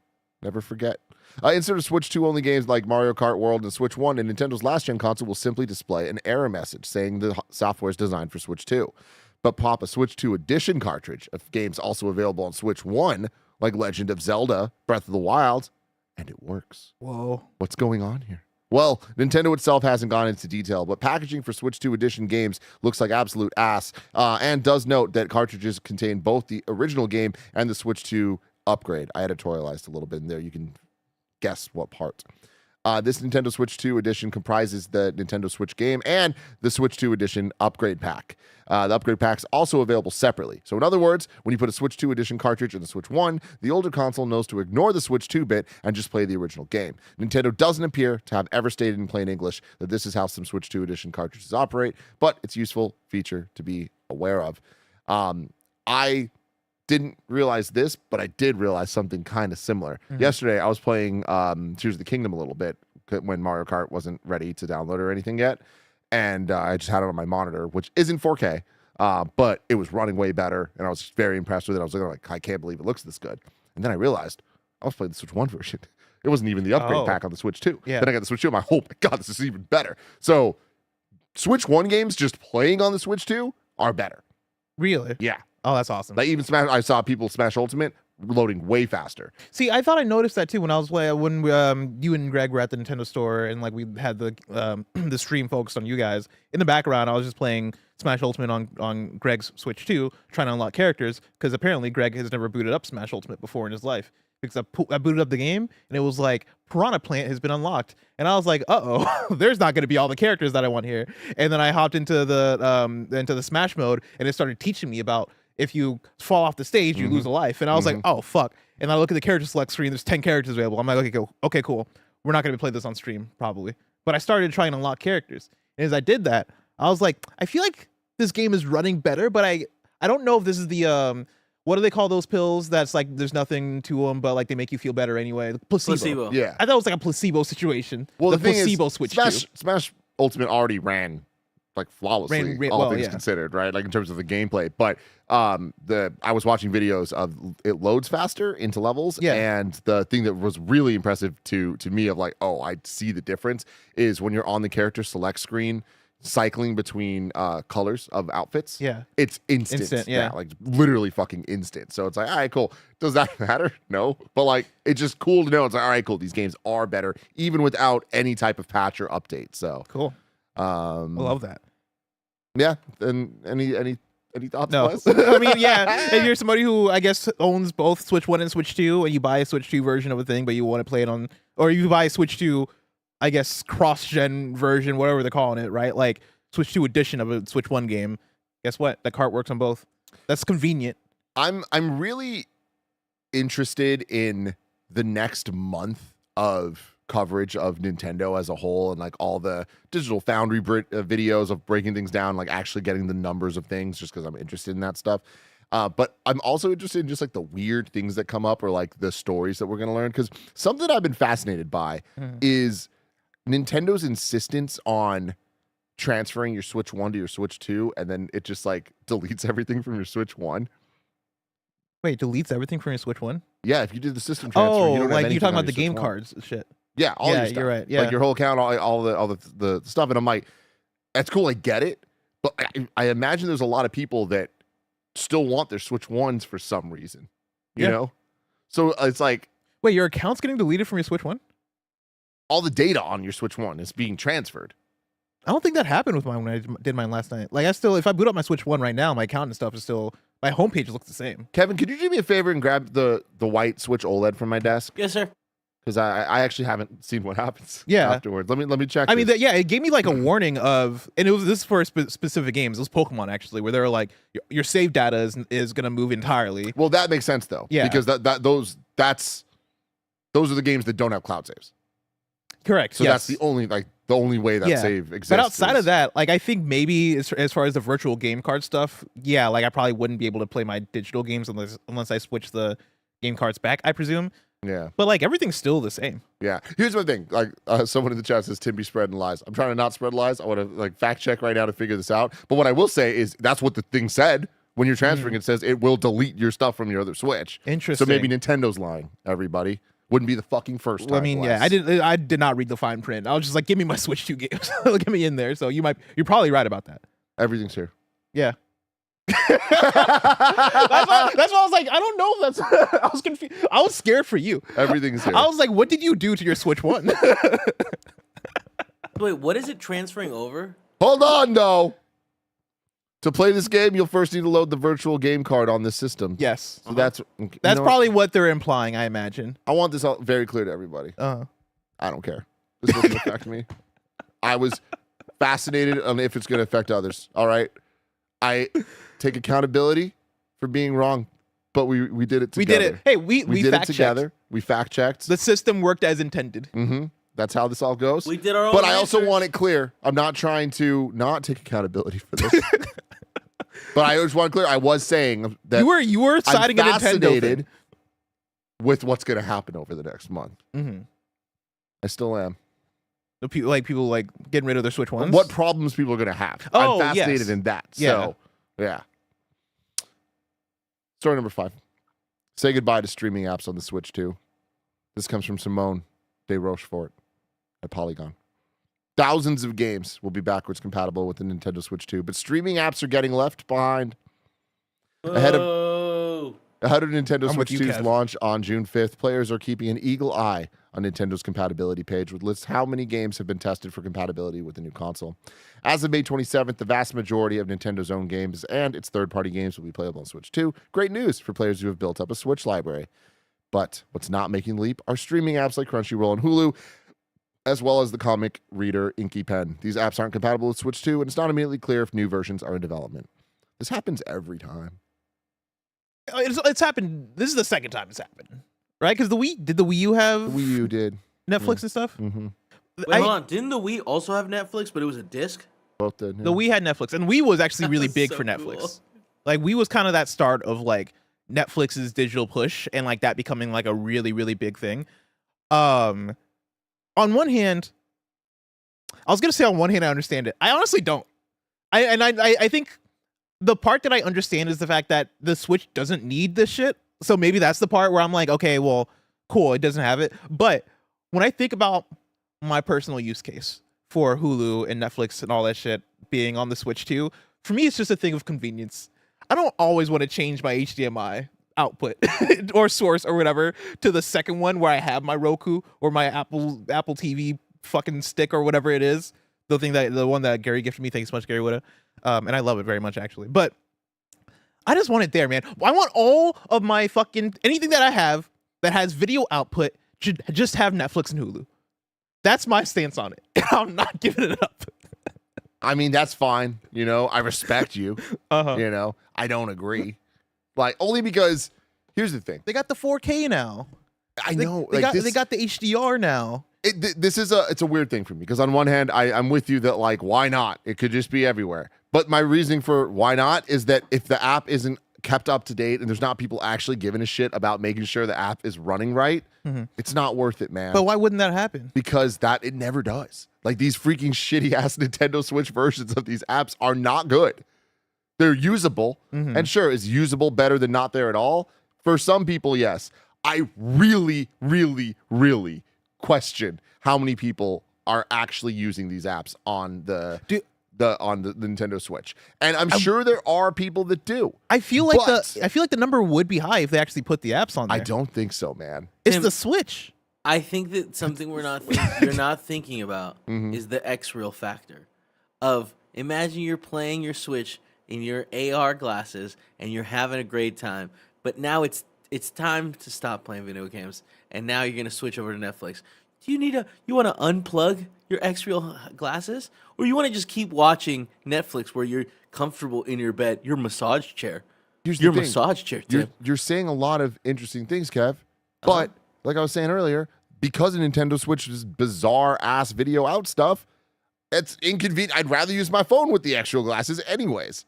Never forget. Insert of Switch 2 only games like Mario Kart World and Switch 1 and Nintendo's last-gen console will simply display an error message saying the software is designed for Switch 2. But pop a Switch 2 edition cartridge of games also available on Switch 1, like Legend of Zelda, Breath of the Wild, and it works. Whoa. What's going on here? Well, Nintendo itself hasn't gone into detail, but packaging for Switch 2 edition games looks like absolute ass, and does note that cartridges contain both the original game and the Switch 2 upgrade. I editorialized a little bit in there. You can guess what part. This Nintendo Switch 2 edition comprises the Nintendo Switch game and the Switch 2 edition upgrade pack. The upgrade pack's also available separately. So in other words, when you put a Switch 2 edition cartridge in the Switch 1, the older console knows to ignore the Switch 2 bit and just play the original game. Nintendo doesn't appear to have ever stated in plain English that this is how some Switch 2 edition cartridges operate, but it's a useful feature to be aware of. I didn't realize this, but I did realize something kind of similar. Yesterday, I was playing Tears of the Kingdom a little bit when Mario Kart wasn't ready to download or anything yet. And I just had it on my monitor, which isn't 4K, but it was running way better. And I was very impressed with it. I was like, I can't believe it looks this good. And then I realized I was playing the Switch 1 version. It wasn't even the upgrade pack on the Switch 2. Yeah. Then I got the Switch 2. I'm like, oh my God, this is even better. So Switch 1 games just playing on the Switch 2 are better. Really? Yeah. Oh, that's awesome. Like even I saw people Smash Ultimate loading way faster. See, I thought I noticed that too when you and Greg were at the Nintendo store and like we had the the stream focused on you guys. In the background, I was just playing Smash Ultimate on Greg's Switch 2, trying to unlock characters because apparently Greg has never booted up Smash Ultimate before in his life. Because I booted up the game and it was like Piranha Plant has been unlocked, and I was like, there's not going to be all the characters that I want here. And then I hopped into the Smash mode and it started teaching me about if you fall off the stage, you lose a life. And I was like, oh, fuck. And I look at the character select screen. There's 10 characters available. I'm like, okay, cool. We're not going to play this on stream, probably. but I started trying to unlock characters. And as I did that, I was like, I feel like this game is running better, but I don't know if this is the what do they call those pills that's like there's nothing to them, but like they make you feel better anyway. Placebo. Yeah. I thought it was like a placebo situation. Well, the thing placebo is, switch Smash Ultimate already ran like flawlessly, all things considered, right? Like in terms of the gameplay. But I was watching videos of it loads faster into levels, and the thing that was really impressive to me of like, oh, I see the difference is when you're on the character select screen, cycling between colors of outfits. Yeah, it's instant. Yeah, like literally fucking instant. So it's like, all right, cool. Does that matter? No, but like it's just cool to know. It's like, all right, cool. These games are better even without any type of patch or update. So cool. I love that. Yeah. And any thoughts? No. I mean, yeah. If you're somebody who I guess owns both Switch 1 and Switch 2, and you buy a Switch 2 version of a thing, but you want to play it on, or you buy a Switch 2, I guess cross-gen version, whatever they're calling it, right? Like Switch 2 edition of a Switch 1 game. Guess what? The cart works on both. That's convenient. I'm really interested in the next month of coverage of Nintendo as a whole, and like all the Digital Foundry videos of breaking things down, like actually getting the numbers of things, just because I'm interested in that stuff. But I'm also interested in just like the weird things that come up, or like the stories that we're going to learn. Because something I've been fascinated by is Nintendo's insistence on transferring your Switch 1 to your Switch 2, and then it just like deletes everything from your Switch 1. Wait, deletes everything from your Switch 1? Yeah, if you did the system transfer, you don't like have you're talking about the Switch game 1. cards shit. Yeah, all your stuff. You're right. Yeah, like your whole account, all the stuff, and I'm like, that's cool, I get it, but I imagine there's a lot of people that still want their Switch 1s for some reason, you know. So it's like, wait, your account's getting deleted from your Switch 1? All the data on your Switch 1 is being transferred. I don't think that happened with mine when I did mine last night. Like, if I boot up my Switch 1 right now, my account and stuff is still, my homepage looks the same. Kevin, could you do me a favor and grab the white Switch OLED from my desk? Yes, sir. Because I actually haven't seen what happens afterwards. Let me check. I mean, it gave me like a warning of, and this is for specific games. It was Pokemon actually, where they're like, your save data is going to move entirely. Well, that makes sense though. Yeah, because those are the games that don't have cloud saves. Correct. So that's the only way that save exists. But outside of that, like I think maybe as far as the virtual game card stuff, like I probably wouldn't be able to play my digital games unless I switch the game cards back, I presume. Yeah. But like everything's still the same. Yeah. Here's my thing. Like someone in the chat says Tim be spreading lies. I'm trying to not spread lies. I want to like fact check right now to figure this out. But what I will say is that's what the thing said. When you're transferring, it says it will delete your stuff from your other Switch. Interesting. So maybe Nintendo's lying, everybody. Wouldn't be the fucking first time. Well, I mean, I did not read the fine print. I was just like, give me my Switch 2 games. Get me in there. So you're probably right about that. Everything's here. Yeah. that's why I was like, I don't know if that's I was confused. I was scared for you. Everything's here. I was like, what did you do to your Switch 1? Wait, what is it transferring over? Hold on, though. To play this game, you'll first need to load the virtual game card on this system. Yes. So that's probably what they're implying, I imagine. I want this all very clear to everybody. I don't care. This doesn't affect me. I was fascinated on if it's going to affect others. All right. I take accountability for being wrong, but we did it together. We did it. Hey, we did it together. We fact checked. The system worked as intended. Mm-hmm. That's how this all goes. We did our own But I also research. want it clear. I'm not trying to not take accountability for this. But I just want to clear. I was saying that you were citing I'm a Nintendo fascinated thing. with what's going to happen over the next month. Mm-hmm. I still am. The people like getting rid of their Switch 1s? What problems people are going to have. Oh, I'm fascinated in that. So, yeah. Story number 5. Say goodbye to streaming apps on the Switch 2. This comes from Simone De Rochefort at Polygon. Thousands of games will be backwards compatible with the Nintendo Switch 2, but streaming apps are getting left behind. Ahead of Nintendo Switch 2's launch on June 5th, players are keeping an eagle eye on Nintendo's compatibility page, which lists how many games have been tested for compatibility with the new console. As of May 27th, the vast majority of Nintendo's own games and its third-party games will be playable on Switch 2. Great news for players who have built up a Switch library. But what's not making the leap are streaming apps like Crunchyroll and Hulu, as well as the comic reader Inky Pen. These apps aren't compatible with Switch 2, and it's not immediately clear if new versions are in development. This happens every time. It's happened. This is the second time it's happened, right? Because did the Wii U have The Wii U did. Netflix and stuff? Mm-hmm. Wait, hold on. Didn't the Wii also have Netflix, but it was a disc? Both did. Yeah. The Wii had Netflix, and Wii was actually really big so for Netflix. cool. Like Wii was kind of that start of like Netflix's digital push, and like that becoming like a really, really big thing. On one hand, I was gonna say on one hand I understand it. I honestly don't. I think the part that I understand is the fact that the Switch doesn't need this shit. So maybe that's the part where I'm like, okay, well, cool, it doesn't have it. But when I think about my personal use case for Hulu and Netflix and all that shit being on the Switch too, for me, it's just a thing of convenience. I don't always want to change my HDMI output or source or whatever to the second one where I have my Roku or my Apple TV fucking stick or whatever it is. The one that Gary gifted me. Thanks so much, Gary Woodda. And I love it very much actually. But I just want it there, man. I want all of my fucking anything that I have that has video output should just have Netflix and Hulu. That's my stance on it. I'm not giving it up. I mean, that's fine. You know, I respect you. Uh-huh. You know, I don't agree. Like, only because here's the thing. They got the 4K now. I know. They like, got the HDR now. This is it's a weird thing for me because on one hand, I'm with you that like, why not? It could just be everywhere. But my reasoning for why not is that if the app isn't kept up to date and there's not people actually giving a shit about making sure the app is running right, it's not worth it, man. But why wouldn't that happen? Because it never does. Like these freaking shitty ass Nintendo Switch versions of these apps are not good. They're usable, and sure, is usable better than not there at all? For some people, yes. I really, really, really question how many people are actually using these apps on the Nintendo Switch, and I'm sure there are people that do. I feel like the number would be high if they actually put the apps on there. I don't think so, man. It's the Switch. I think that something you're not thinking about is the X-Real factor of imagine you're playing your Switch in your AR glasses and you're having a great time, but now it's time to stop playing video games, and now you're gonna switch over to Netflix. Do you want to unplug your X-Real glasses, or you want to just keep watching Netflix where you're comfortable in your bed, your massage chair? Massage chair, Tim. You're saying a lot of interesting things, Kev, but like I was saying earlier, because of Nintendo Switch's bizarre ass video out stuff, it's inconvenient. I'd rather use my phone with the X-Real glasses anyways.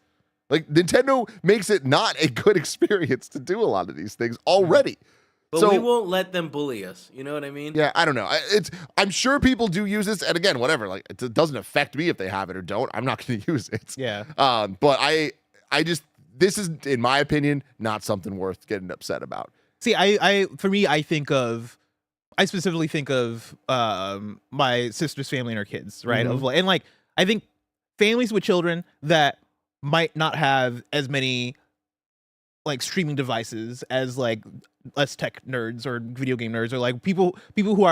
Like Nintendo makes it not a good experience to do a lot of these things already. But we won't let them bully us. You know what I mean? Yeah, I don't know. I'm sure people do use this, and again, whatever. Like, it doesn't affect me if they have it or don't. I'm not going to use it. Yeah. But I just this is, in my opinion, not something worth getting upset about. See, I specifically think of my sister's family and her kids, right? And like, I think families with children that might not have as many like streaming devices as like us tech nerds or video game nerds or like people who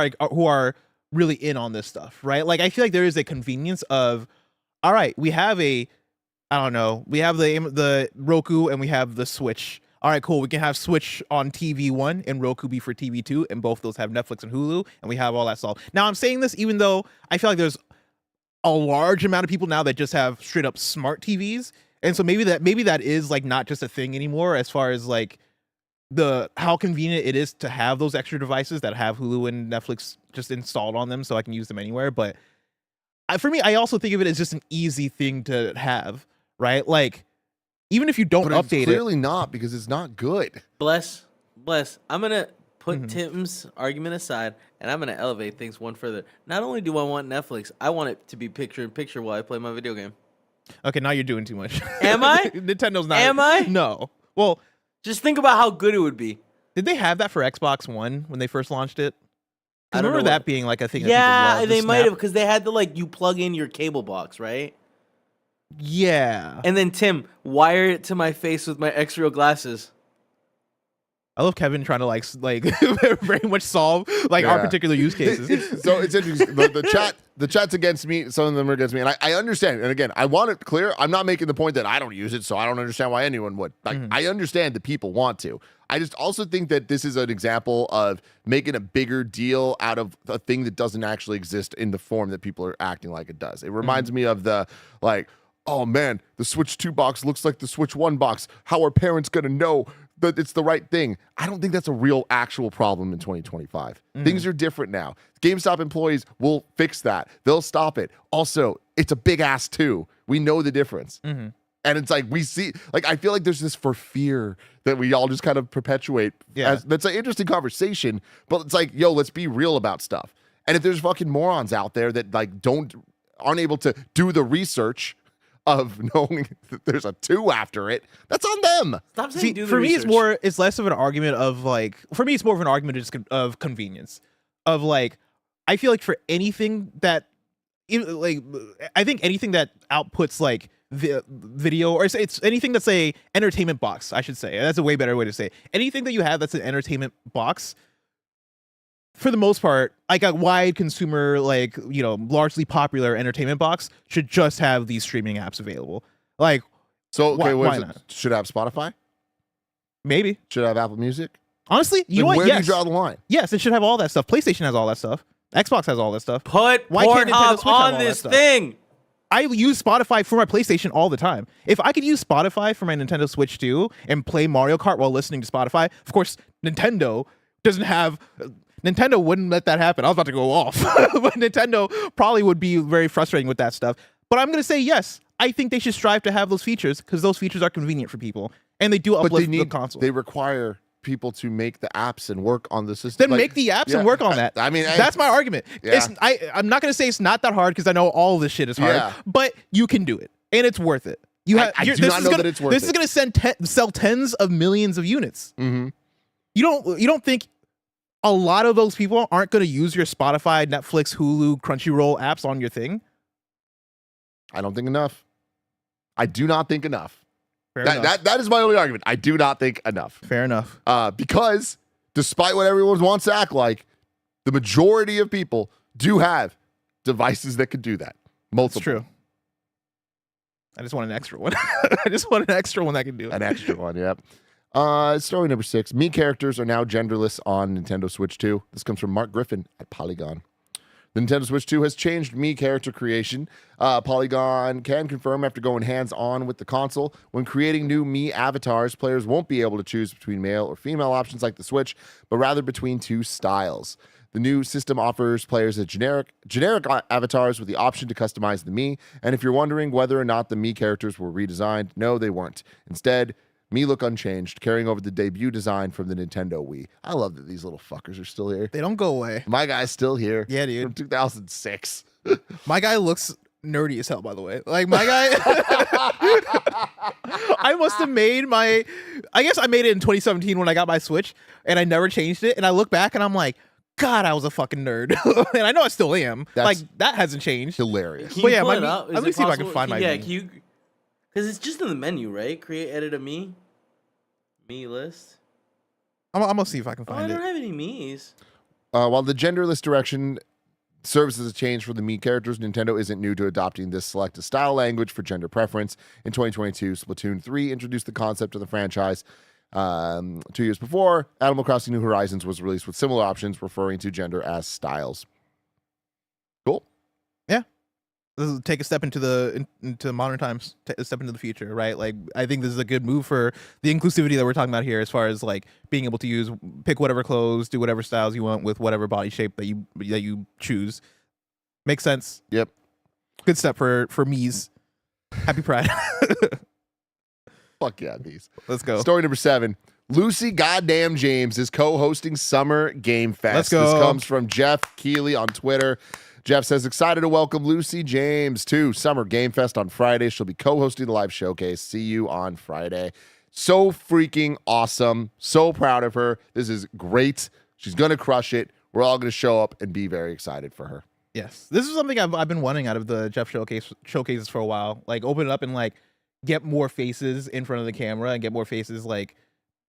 are really in on this stuff, right? Like I feel like there is a convenience of, all right, we have we have the Roku and we have the Switch. All right, cool. We can have Switch on TV 1 and Roku be for TV 2, and both those have Netflix and Hulu, and we have all that solved. Now I'm saying this even though I feel like there's a large amount of people now that just have straight up smart TVs. And so maybe that is like not just a thing anymore as far as like how convenient it is to have those extra devices that have Hulu and Netflix just installed on them so I can use them anywhere. But for me, I also think of it as just an easy thing to have, right? Like even if you don't update it. Clearly not, because it's not good. Bless. I'm going to put Tim's argument aside, and I'm going to elevate things one further. Not only do I want Netflix, I want it to be picture-in-picture while I play my video game. Okay, now you're doing too much. Am I? Nintendo's not. Am I? No. Well, just think about how good it would be. Did they have that for Xbox One when they first launched it? I don't remember know that being like a thing. Yeah, they might have, because they had to like you plug in your cable box, right? Yeah. And then Tim, wire it to my face with my X-Real glasses. I love Kevin trying to like very much solve like our particular use cases. So it's interesting. The chat's against me. Some of them are against me, and I understand. And again, I want it clear. I'm not making the point that I don't use it, so I don't understand why anyone would. Like, I understand that people want to. I just also think that this is an example of making a bigger deal out of a thing that doesn't actually exist in the form that people are acting like it does. It reminds me of the like, oh man, the Switch 2 box looks like the Switch 1 box. How are parents gonna know it's the right thing. I don't think that's a real actual problem in 2025. Things are different now. GameStop employees will fix that. They'll stop it. Also, it's a big ass too. We know the difference. And it's like we see, like I feel like there's this for fear that we all just kind of perpetuate. Yeah. That's an interesting conversation, but it's like, yo, let's be real about stuff. And if there's fucking morons out there that like aren't able to do the research of knowing that there's a 2 after it, that's on them. Stop saying do the for me, research. it's less of an argument of like, for me, it's more of an argument of convenience. Of like, I feel like for anything that, I think anything that outputs like video, or it's anything that's a entertainment box, I should say. That's a way better way to say it. Anything that you have that's an entertainment box, for the most part, like a wide consumer, like, largely popular entertainment box should just have these streaming apps available. Like, So, okay, why what is not? it? Should it have Spotify? Maybe. Should it have Apple Music? Honestly, you know Like, what? where do you Yes. draw the line? Yes, it should have all that stuff. PlayStation has all that stuff. Xbox has all that stuff. Put Why can't Nintendo Pornhub Switch have all on that this stuff? thing. I use Spotify for my PlayStation all the time. If I could use Spotify for my Nintendo Switch too and play Mario Kart while listening to Spotify, of course, Nintendo doesn't have... Nintendo wouldn't let that happen. I was about to go off. But Nintendo probably would be very frustrating with that stuff. But I'm going to say yes. I think they should strive to have those features because those features are convenient for people. And they do uplift the console. They require people to make the apps and work on the system. Then make the apps and work on that. I mean, that's my argument. Yeah. I'm not going to say it's not that hard because I know all of this shit is hard, Yeah. but you can do it. And it's worth it. I do not know that it's worth This it. is going to sell tens of millions of units. Mm-hmm. You don't think a lot of those people aren't going to use your Spotify, Netflix, Hulu, Crunchyroll apps on your thing? I don't think enough. I do not think enough. Fair enough. That is my only argument. I do not think enough. Fair enough. Because despite what everyone wants to act like, the majority of people do have devices that could do that. Multiple. It's true. I just want an extra one. I just want an extra one that can do it. An extra one, yep. Story number 6. Me characters are now genderless on Nintendo Switch 2. This comes from Marc Griffin at Polygon. The Nintendo Switch 2 has changed me character creation. Polygon can confirm after going hands-on with the console. When creating new me avatars, players won't be able to choose between male or female options like the Switch, but rather between 2 styles. The new system offers players a generic avatars with the option to customize the me. And if you're wondering whether or not the me characters were redesigned, no, they weren't. Instead, me look unchanged, carrying over the debut design from the Nintendo Wii. I love that these little fuckers are still here. They don't go away. My guy's still here. Yeah, dude. From 2006. My guy looks nerdy as hell, by the way. Like, my guy... I must have made my... I guess I made it in 2017 when I got my Switch, and I never changed it. And I look back, and I'm like, God, I was a fucking nerd. And I know I still am. That's like, that hasn't changed. Hilarious. Can But you yeah, pull my it me- up? Is let me it see if I can possible? find my Yeah, me. can you? Because it's just in the menu, right? Create, edit a me. Me list. I'm gonna see if I can Oh, I find don't it. have any me's. While the genderless direction serves as a change for the me characters, Nintendo isn't new to adopting this selective style language for gender preference. In 2022, Splatoon 3 introduced the concept of the franchise. 2 years before, Animal Crossing New Horizons was released with similar options referring to gender as styles. Cool. This is take a step into into modern times, take a step into the future, right? Like, I think this is a good move for the inclusivity that we're talking about here, as far as like being able to pick whatever clothes, do whatever styles you want with whatever body shape that you choose. Makes sense. Yep. Good step for me's. Happy Pride. Fuck yeah, these. Let's go. Story number 7. Lucy Goddamn James is co-hosting Summer Game Fest. Let's go. This comes from Geoff Keighley on Twitter. Jeff says, excited to welcome Lucy James to Summer Game Fest on Friday. She'll be co-hosting the live showcase. See you on Friday. So freaking awesome. So proud of her. This is great. She's going to crush it. We're all going to show up and be very excited for her. Yes, this is something I've been wanting out of the Geoff showcases for a while. Like, open it up and like get more faces in front of the camera and get more faces like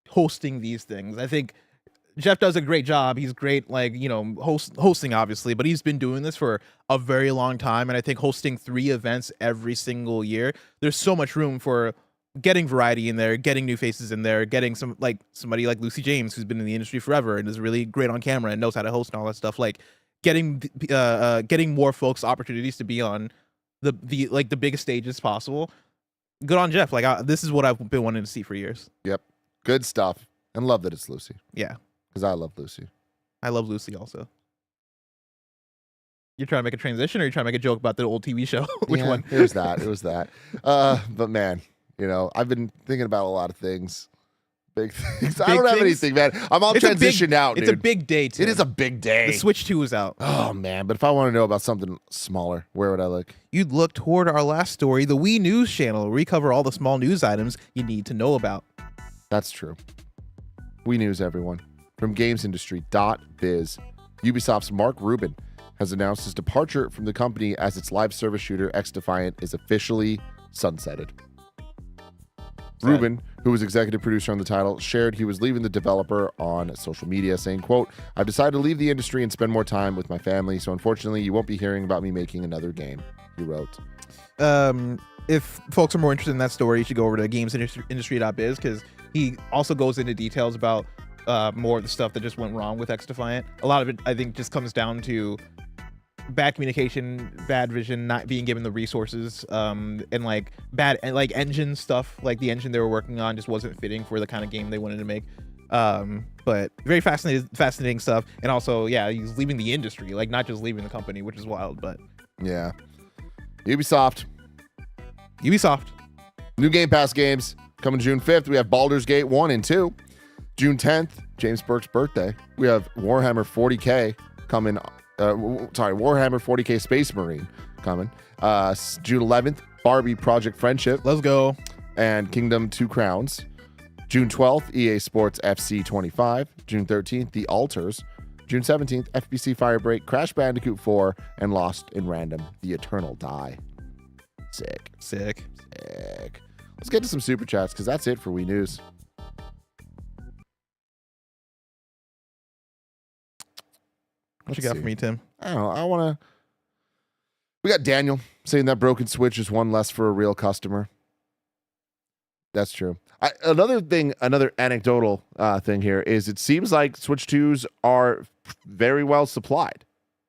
hosting these things. I think Geoff does a great job. He's great, like, hosting, obviously, but he's been doing this for a very long time. And I think hosting 3 events every single year, there's so much room for getting variety in there, getting new faces in there, getting somebody like Lucy James, who's been in the industry forever and is really great on camera and knows how to host and all that stuff. Like, getting more folks opportunities to be on the biggest stages possible. Good on Geoff. Like, this is what I've been wanting to see for years. Yep. Good stuff. And love that it's Lucy. Yeah. Because I love Lucy. I love Lucy also. You're trying to make a transition, or you're trying to make a joke about the old TV show? Which one? It was that. But man, I've been thinking about a lot of things. Big things. I don't have anything, man. I'm all transitioned out, dude. It's a big day, too. It is a big day. The Switch 2 is out. Oh, man. But if I want to know about something smaller, where would I look? You'd look toward our last story, the Wii News channel, where we cover all the small news items you need to know about. That's true. Wii News, everyone. From GamesIndustry.biz, Ubisoft's Marc Rubin has announced his departure from the company as its live service shooter X-Defiant is officially sunsetted. Rubin, who was executive producer on the title, shared he was leaving the developer on social media, saying, quote, "I've decided to leave the industry and spend more time with my family, so unfortunately you won't be hearing about me making another game," he wrote. If folks are more interested in that story, you should go over to gamesindustry.biz, because he also goes into details about more of the stuff that just went wrong with X-Defiant. A lot of it, I think, just comes down to bad communication, bad vision, not being given the resources, and like bad engine stuff. Like the engine they were working on just wasn't fitting for the kind of game they wanted to make. But very fascinating stuff. And also, yeah, he's leaving the industry, like not just leaving the company, which is wild. But yeah, Ubisoft. New Game Pass games coming June 5th. We have Baldur's Gate 1 and 2. June 10th, James Burke's birthday. We have Warhammer 40K coming. Warhammer 40K Space Marine coming. June 11th, Barbie Project Friendship. Let's go. And Kingdom 2 Crowns. June 12th, EA Sports FC 25. June 13th, The Alters. June 17th, FBC Firebreak, Crash Bandicoot 4, and Lost in Random, The Eternal Die. Sick. Let's get to some super chats, because that's it for Wii News. What you got for me, Tim? I don't know. We got Daniel saying that broken Switch is one less for a real customer. That's true. Another anecdotal thing here is it seems like Switch 2s are very well supplied.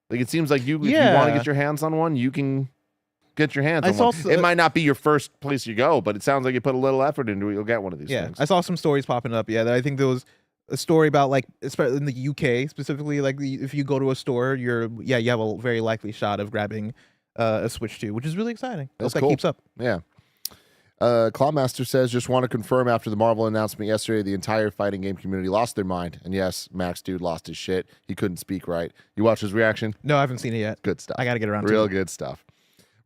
Like it seems like if you want to get your hands on one, you can get your hands on one. It might not be your first place you go, but it sounds like you put a little effort into it, you'll get one of these things. I saw some stories popping up. Yeah, I think there was a story about, like, especially in the UK specifically, like if you go to a store, you have a very likely shot of grabbing a Switch 2, which is really exciting. That's cool. That keeps up. Yeah. Clawmaster says, just want to confirm after the Marvel announcement yesterday, the entire fighting game community lost their mind. And yes, Max Dude lost his shit. He couldn't speak right. You watch his reaction? No, I haven't seen it yet. Good stuff. I got to get around to it. Real good stuff.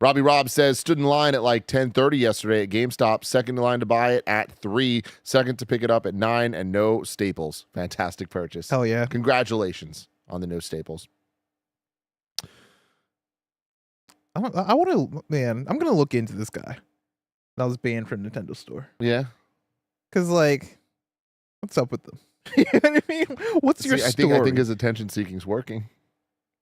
Robbie Robb says, stood in line at like 10:30 yesterday at GameStop, second in line to buy it at 3, second to pick it up at 9, and no staples. Fantastic purchase. Hell yeah. Congratulations on the no staples. I'm going to look into this guy that was banned from Nintendo Store. Yeah. Because, like, what's up with them? You know what I mean? What's your story? I think his attention seeking's working.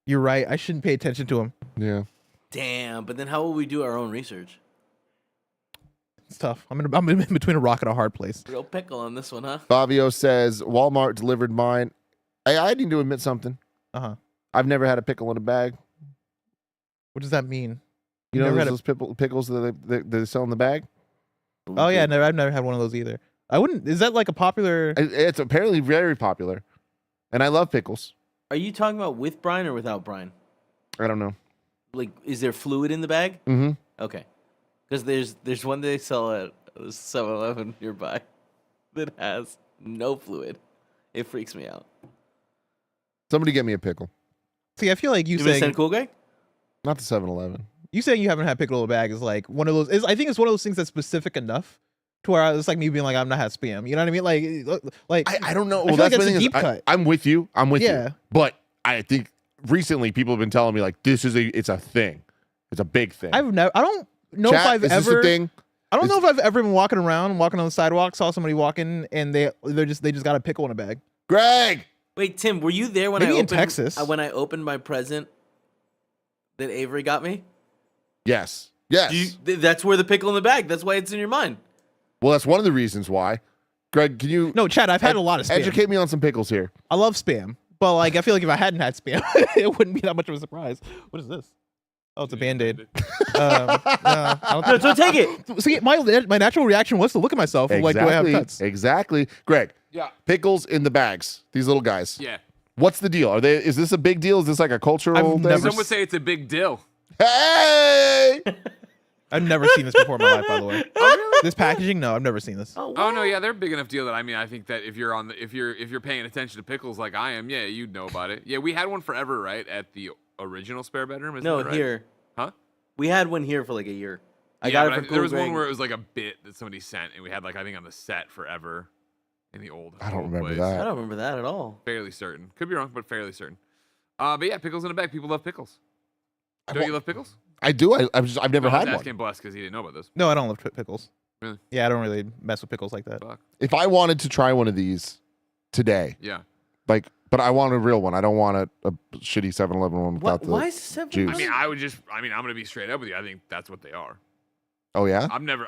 You're right. I shouldn't pay attention to him. Yeah. Damn, but then how will we do our own research? It's tough. I'm in between a rock and a hard place. Real pickle on this one, huh? Fabio says, Walmart delivered mine. I need to admit something. Uh-huh. I've never had a pickle in a bag. What does that mean? You know those pickles that they sell in the bag? Oh, yeah. I've never had one of those either. Is that like a popular? It's apparently very popular. And I love pickles. Are you talking about with brine or without brine? I don't know. Like, is there fluid in the bag? Mm-hmm. Okay. Because there's one they sell at 7-Eleven nearby that has no fluid. It freaks me out. Somebody get me a pickle. See, I feel like you saying send Cool Guy? Not the 7-Eleven. You saying you haven't had pickle in a bag is like one of those. I think it's one of those things that's specific enough to where it's like me being like, I'm not had spam. You know what I mean? Like I don't know. Well, that's like the a thing. deep cut. I'm with you. Yeah. But I think recently people have been telling me like it's a thing. It's a big thing. I don't know if I've is ever. This a thing? I don't know if I've ever been walking on the sidewalk, saw somebody walking, and they just got a pickle in a bag. Greg. Wait, Tim, were you there when in Texas? When I opened my present that Avery got me? Yes. That's where the pickle in the bag. That's why it's in your mind. Well, that's one of the reasons why. Greg, can you? No, Chad. I've had a lot of spam. Educate me on some pickles here. I love spam, but like I feel like if I hadn't had spam, it wouldn't be that much of a surprise. What is this? Oh, it's a Band-Aid. No, so take it. See, my natural reaction was to look at myself and like, do I have cuts? Exactly. Greg. Yeah. Pickles in the bags. These little guys. Yeah. What's the deal? Is this a big deal? Is this like a cultural thing? Some would say it's a big deal. Hey! I've never seen this before in my life, by the way. Oh, really? This packaging? No, I've never seen this. Oh, Oh no, yeah, they're a big enough deal that I think that if you're paying attention to pickles like I am, yeah, you'd know about it. Yeah, we had one forever, right, at the original spare bedroom. Isn't no, that right? here. Huh? We had one here for like a year. I Yeah, got it but for Cool there was Greg. one where it was like a bit that somebody sent, and we had like I think on the set forever in the old. I don't old remember place. that. I don't remember that at all. Fairly certain. Could be wrong, but fairly certain. But yeah, pickles in a bag. People love pickles. Don't you love pickles? I do. I've never I was had asking one. Bless because he didn't know about this. No, I don't love pickles. Really? Yeah, I don't really mess with pickles like that. Fuck. If I wanted to try one of these today, Yeah. but I want a real one. I don't want a shitty 7-Eleven one without the Why is the 7-Eleven? juice. I'm gonna be straight up with you. I think that's what they are. Oh yeah. I've never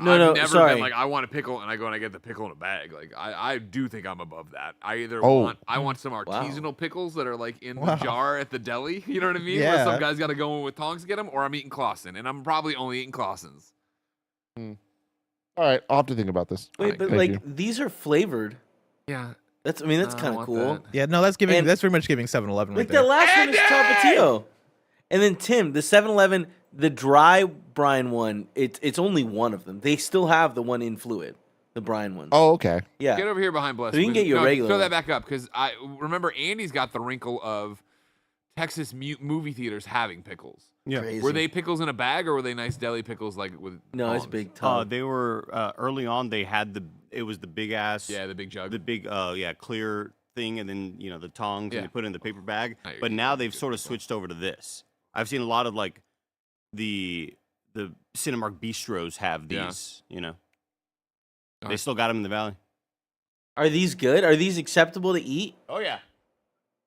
sorry. been like I want a pickle and I go and I get the pickle in a bag. Like I do think I'm above that. I want some artisanal pickles that are like in the jar at the deli. You know what I mean? Where Yeah. some guy's got to go in with tongs to get them, or I'm eating Clausen, and I'm probably only eating Clausens. All right, I'll have to think about this. Wait, but Thank like you. these are flavored. Yeah. That's I kind of want cool. that. Yeah, no, that's And- pretty much giving 7-Eleven Like right there. the last one is Tapatio. And then Tim, the 7-Eleven, the dry brine one, it's only one of them. They still have the one in fluid, the brine one. Oh okay. Yeah. Get over here behind Bless. So you can please. get your regular Throw one. that back up because I remember Andy's got the wrinkle of Texas movie theaters having pickles. Yeah. Crazy. Were they pickles in a bag or were they nice deli pickles like with? No, it's tongs? big tub. They were early on. They had it was the big ass. Yeah, the big jug. The big clear thing, and then the tongs, Yeah. and you put it in the paper bag. I But agree. now they've sort of switched over to this. I've seen a lot of like the Cinemark bistros have Yeah. these. They Nice. still got them in the valley. Are these good? Are these acceptable to eat? Oh yeah.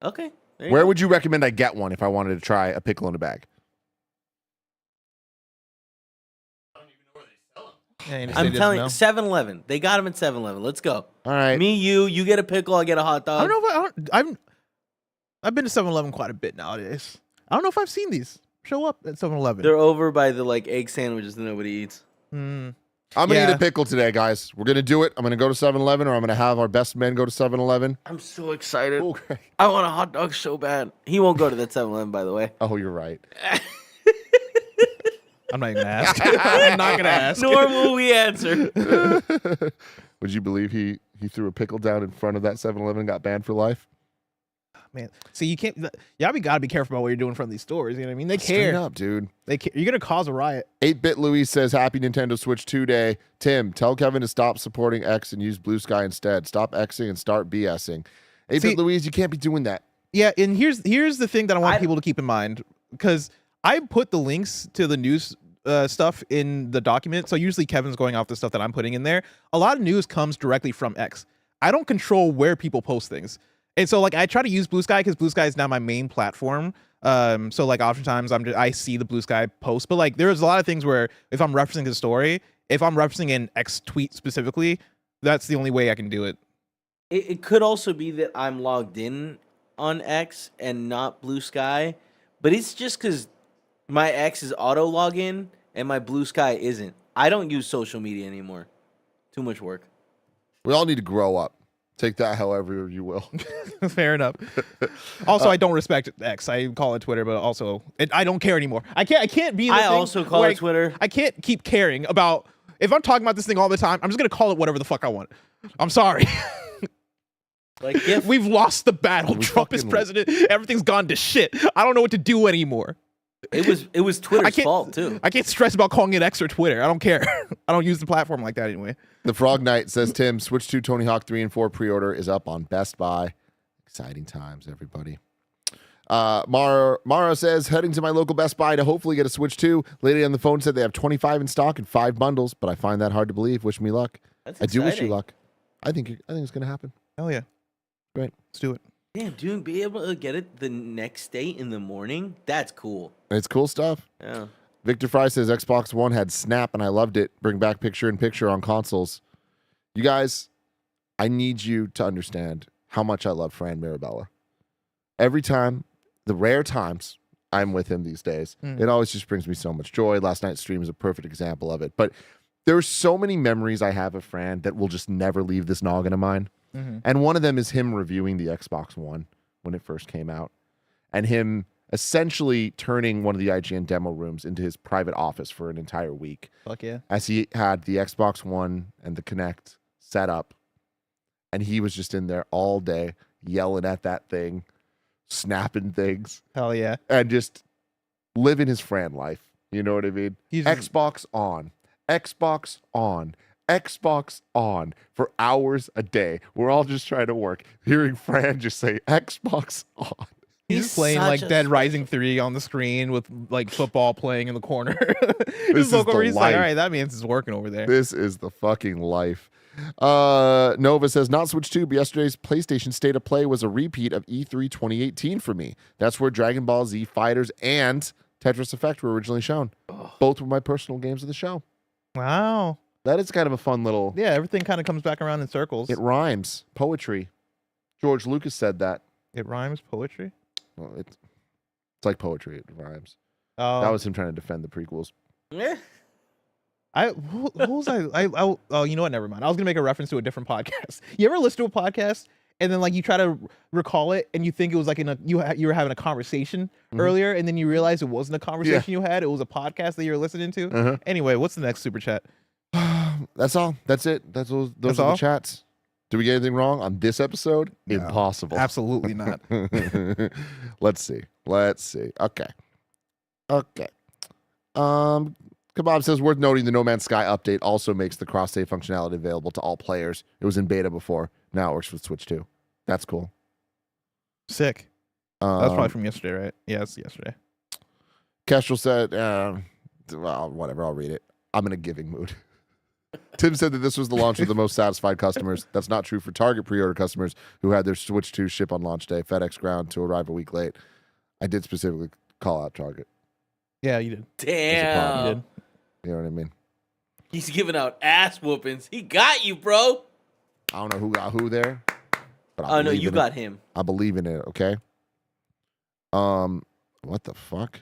Okay. there you Where go. would you recommend I get one if I wanted to try a pickle in a bag? Yeah, you just I'm say telling you, no. 7-Eleven. They got them at 7-Eleven. Let's go. All right. Me, you get a pickle, I get a hot dog. I don't know if I've been to 7-Eleven quite a bit nowadays. I don't know if I've seen these show up at 7-Eleven. They're over by the like egg sandwiches that nobody eats. I'm gonna eat Yeah. a pickle today, guys. We're gonna do it. I'm gonna go to 7-Eleven, or I'm gonna have our best men go to 7-Eleven. I'm so excited. Okay. I want a hot dog so bad. He won't go to that 7-Eleven, by the way. Oh, you're right. I'm not even gonna ask. I'm not gonna ask. Nor will we answer. Would you believe he threw a pickle down in front of that 7-Eleven and got banned for life? Man, see, you can't. Y'all gotta be careful about what you're doing in front of these stores. You know what I mean? They Straight care. up, dude. They care. You're gonna cause a riot. 8-Bit Louis says, happy Nintendo Switch 2 Day. Tim, tell Kevin to stop supporting X and use Blue Sky instead. Stop Xing and start BSing. 8-Bit See- Louise, you can't be doing that. Yeah, and here's the thing that I want people to keep in mind, because I put the links to the news stuff in the document. So usually Kevin's going off the stuff that I'm putting in there. A lot of news comes directly from X. I don't control where people post things. And so like I try to use Blue Sky because Blue Sky is now my main platform. So like oftentimes I see the Blue Sky post, but like there's a lot of things where if I'm referencing a story, if I'm referencing an X tweet specifically, that's the only way I can do it. It could also be that I'm logged in on X and not Blue Sky, but it's just because my X is auto login and my Blue Sky isn't. I don't use social media anymore. Too much work. We all need to grow up. Take that however you will. Fair enough. Also, I don't respect X. I call it Twitter, but also I don't care anymore. I can't be. In the I thing also call where it Twitter. I can't keep caring about. If I'm talking about this thing all the time, I'm just gonna call it whatever the fuck I want. I'm sorry. Like if We've lost the battle. We Trump is fucking- president. Everything's gone to shit. I don't know what to do anymore. it was I Twitter's can't. fault too. I can't stress about calling it X or Twitter. I don't care. I don't use the platform like that anyway. The Frog Knight says, Tim, Switch 2 Tony Hawk 3 and 4 pre-order is up on Best Buy. Exciting times, everybody. Mara says, heading to my local Best Buy to hopefully get a Switch 2. Lady on the phone said they have 25 in stock and 5 bundles, but I find that hard to believe. Wish me luck. That's I do wish you exciting. luck. I think it's going to happen. Hell yeah. Great. Let's do it. Damn, dude, be able to get it the next day in the morning? That's cool. It's cool stuff. Yeah. Victor Fry says Xbox One had Snap and I loved it. Bring back picture-in-picture on consoles. You guys, I need you to understand how much I love Fran Mirabella. Every time, the rare times I'm with him these days. It always just brings me so much joy. Last night's stream is a perfect example of it. But there's so many memories I have of Fran that will just never leave this noggin of mine. And one of them is him reviewing the Xbox One when it first came out, and him essentially turning one of the IGN demo rooms into his private office for an entire week. Fuck yeah. As he had the Xbox One and the Kinect set up, and he was just in there all day yelling at that thing, snapping things, Hell yeah. and just living his Fran life. You know what I mean? He's Xbox on, Xbox on, Xbox on for hours a day. We're all just trying to work. Hearing Fran just say Xbox on. He's just playing such like a Dead sweet- Rising 3 on the screen with like football playing in the corner. This Just look is over, the he's like, life. all right, that means it's working over there. This is the fucking life. Nova says, not Switch 2, but yesterday's PlayStation State of Play was a repeat of E3 2018 for me. That's where Dragon Ball Z Fighters and Tetris Effect were originally shown. Both were my personal games of the show. Wow. That is kind of a fun little... Yeah, everything kind of comes back around in circles. It rhymes. Poetry. George Lucas said that. It rhymes poetry. Well, it's like poetry. It rhymes. Oh, That was him trying to defend the prequels. Yeah. who was oh, you know what? Never mind. I was gonna make a reference to a different podcast. You ever listen to a podcast and then like you try to recall it and you think it was like you were having a conversation earlier and then you realize it wasn't a conversation you had. It was a podcast that you were listening to. Anyway, what's the next super chat? That's all. That's it. Those That's are all? the chats. Did we get anything wrong on this episode? No. Impossible. Absolutely not. Let's see. Okay. Kebab says, worth noting the No Man's Sky update also makes the cross-save functionality available to all players. It was in beta before. Now it works with Switch 2. That's cool. Sick. That's probably from yesterday, right? Yeah, it's yesterday. Kestrel said, well, whatever. I'll read it. I'm in a giving mood. Tim said that this was the launch with the most satisfied customers. That's not true for Target pre-order customers who had their Switch 2 ship on launch day, FedEx ground to arrive a week late. I did specifically call out Target. Yeah, you did. Damn. You did. You know what I mean? He's giving out ass whoopings. He got you, bro. I don't know who got who there. But I Oh no, believe you in got it. him. I believe in it, okay? What the fuck?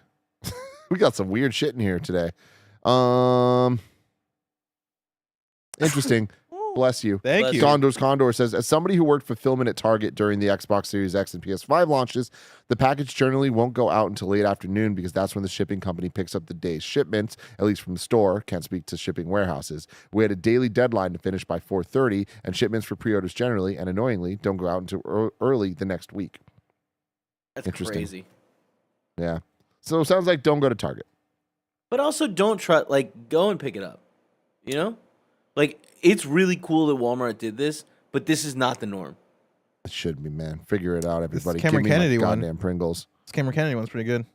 We got some weird shit in here today. Interesting. Bless you. Thank Bless you. you. Condor says, as somebody who worked fulfillment at Target during the Xbox Series X and PS5 launches, the package generally won't go out until late afternoon because that's when the shipping company picks up the day's shipments, at least from the store. Can't speak to shipping warehouses. We had a daily deadline to finish by 4:30, and shipments for pre-orders generally, and annoyingly, don't go out until early the next week. That's Interesting. crazy. Yeah. So it sounds like don't go to Target. But also don't try go and pick it up. You know? Like it's really cool that Walmart did this, but this is not the norm. It should be, man. Figure it out, everybody. Cameron Give me Kennedy my one. goddamn Pringles. This Cameron Kennedy one's pretty good.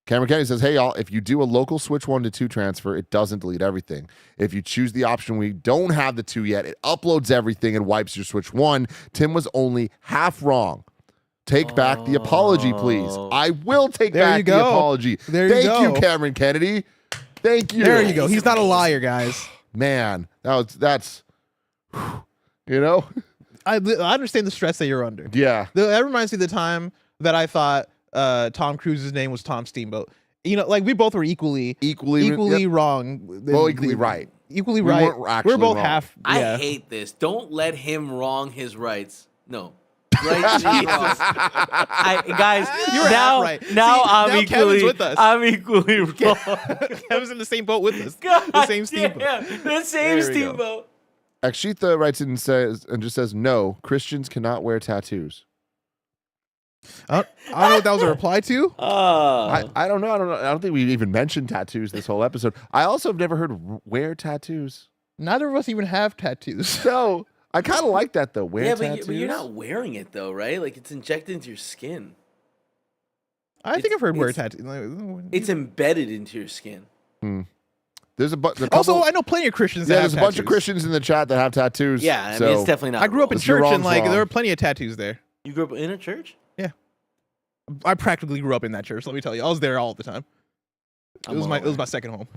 Cameron Kennedy says, hey, y'all, if you do a local Switch 1 to 2 transfer, it doesn't delete everything. If you choose the option we don't have the 2 yet, it uploads everything and wipes your Switch 1. Tim was only half wrong. Take back the apology, please. I will take There back you the go. apology. There you Thank go. you, Cameron Kennedy. Thank you. There you go. He's not a liar, guys. Man, that's, you know? I understand the stress that you're under. Yeah. That reminds me of the time that I thought Tom Cruise's name was Tom Steamboat. You know, like we both were equally Yep. wrong. Well, equally right. Equally We right. weren't actually We're both wrong. half. Yeah. I hate this. Don't let him wrong his rights. No. Right to be wrong. Guys, You were now, half right. now See, I'm now equally Kevin's with us. I'm equally wrong. Kevin's in the same boat with us. God The same Steamboat. damn, the same There we go. Steamboat. Akshitha writes in and just says, no, Christians cannot wear tattoos. I don't know what that was a reply to. I don't know. I don't think we even mentioned tattoos this whole episode. I also have never heard wear tattoos. Neither of us even have tattoos. No, I kind of like that though. Wear Yeah, tattoos. but you're not wearing it though, right? Like it's injected into your skin. I think I've heard wear it's- tattoos. It's embedded into your skin. There's a Also, I know plenty of Christians. yeah, that there's a have bunch of tattoos. Christians in the chat that have tattoos. Yeah, I mean so it's definitely not. I grew up in If you're church wrong, and like wrong. there were plenty of tattoos there. You grew up in a church? I practically grew up in that church. Let me tell you, I was there all the time. It I'm was all my second home.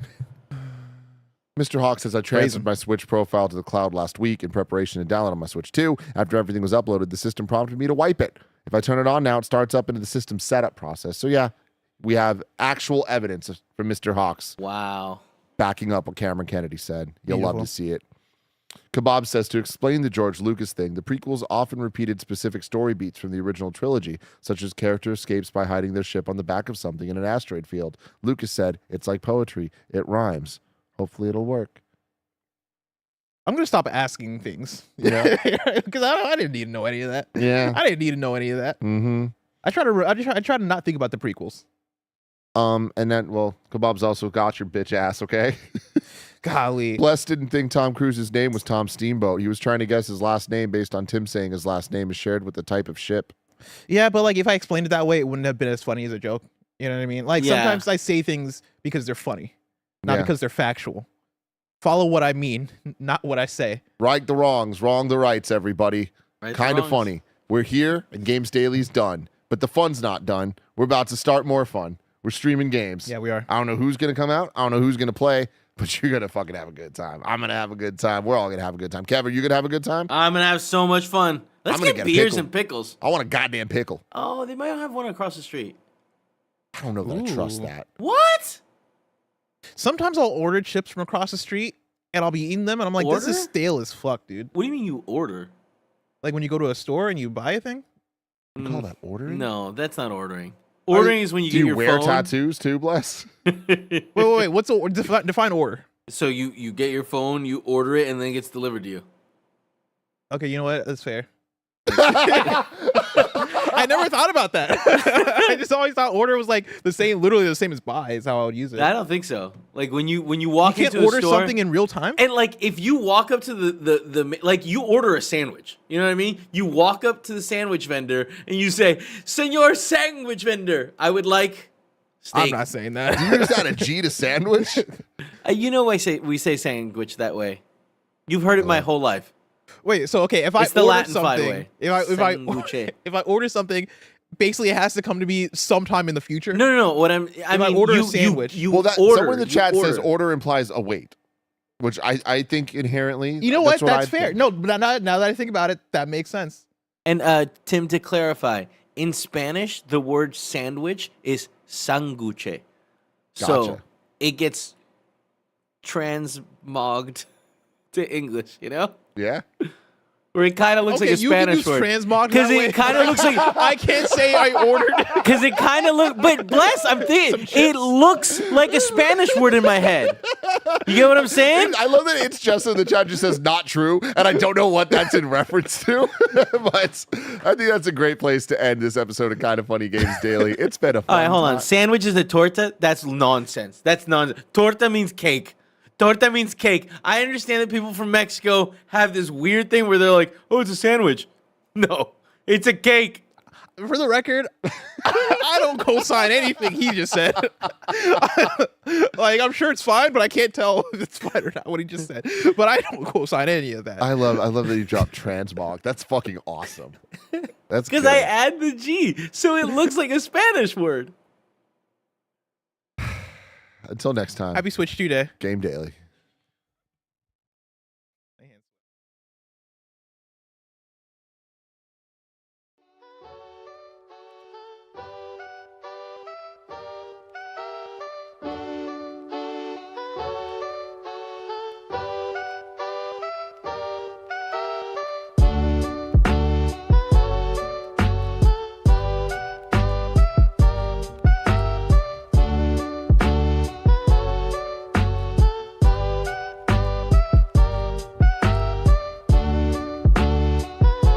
Mr. Hawk says, I transferred my Switch profile to the cloud last week in preparation to download on my Switch 2. After everything was uploaded, the system prompted me to wipe it. If I turn it on now, it starts up into the system setup process. So yeah, We have actual evidence from Mr. Hawks Wow. backing up what Cameron Kennedy said. You'll love Beautiful. to see it. Kebab says, to explain the George Lucas thing, the prequels often repeated specific story beats from the original trilogy, such as character escapes by hiding their ship on the back of something in an asteroid field. Lucas said, it's like poetry. It rhymes. Hopefully it'll work. I'm gonna stop asking things, you know, because I didn't need to know any of that. Yeah. I didn't need to know any of that. Mm-hmm. I try to not think about the prequels. And then, well, Kebab's also got your bitch ass, okay? Golly. Bless didn't think Tom Cruise's name was Tom Steamboat. He was trying to guess his last name based on Tim saying his last name is shared with the type of ship. Yeah, but like if I explained it that way, it wouldn't have been as funny as a joke. You know what I mean? Like Yeah. sometimes I say things because they're funny, not Yeah. because they're factual. Follow what I mean, not what I say. Right the wrongs, wrong the rights, everybody. Right the Kind of wrongs. funny. We're here and Games Daily's done. But the fun's not done. We're about to start more fun. We're streaming games. Yeah, we are. I don't know who's going to come out. I don't know who's going to play. But you're going to fucking have a good time. I'm going to have a good time. We're all going to have a good time. Kevin, you going to have a good time? I'm gonna have so much fun. Let's I'm gonna get get a beers pickle. and pickles. I want a goddamn pickle. Oh, they might have one across the street. I don't know that I trust Ooh. that. What? Sometimes I'll order chips from across the street and I'll be eating them and I'm like, this Order? is stale as fuck, dude. What do you mean you order? Like when you go to a store and you buy a thing. You call that ordering? No, that's not ordering. Ordering is when you Do get you your wear phone. tattoos too, Bless? Wait. What's define order? So you get your phone, you order it, and then it gets delivered to you. Okay, you know what? That's fair. I never thought about that. I just always thought order was like the same, literally the same as buy is how I would use it. I don't think so. Like when you You walk can't into order a store, something in real time. and like if you walk up to the like you order a sandwich, you know what I mean? You walk up to the sandwich vendor and you say, "Senor sandwich vendor, I would like steak." I'm not saying that. Do you use that a G to sandwich? You know, we say sandwich that way. You've heard it my whole life. Wait, so okay, if I It's the order Latin something, way. if I order something, basically it has to come to me sometime in the future. No. What I mean, order a you, sandwich- you Well, that order, someone in the you chat says order. order implies a wait, which I think inherently. You know what? That's I'd fair. think. No, but now that I think about it, that makes sense. And Tim, to clarify, in Spanish, the word sandwich is sanguche. So Gotcha. it gets transmogged to English, you know? Yeah. Where it kind of looks Okay, like a you can Spanish use word. transmog Because that way. it kind of looks like... I can't say I ordered. Because it kind of look, but bless, I'm thinking, it looks like a Spanish word in my head. You get what I'm saying? I love that it's just in the chat just says not true, and I don't know what that's in reference to. But I think that's a great place to end this episode of Kind of Funny Games Daily. It's been a fun All right, hold on. time. Sandwich is a torta? That's nonsense. That's nonsense. Torta means cake. Torta means cake. I understand that people from Mexico have this weird thing where they're like, oh, it's a sandwich. No, it's a cake. For the record, I don't co-sign anything he just said. Like, I'm sure it's fine, but I can't tell if it's fine or not what he just said. But I don't co-sign any of that. I love that you dropped transmog. That's fucking awesome. That's Because good. I add the G, so it looks like a Spanish word. Until next time, Happy Switch 2 Day. Game Daily.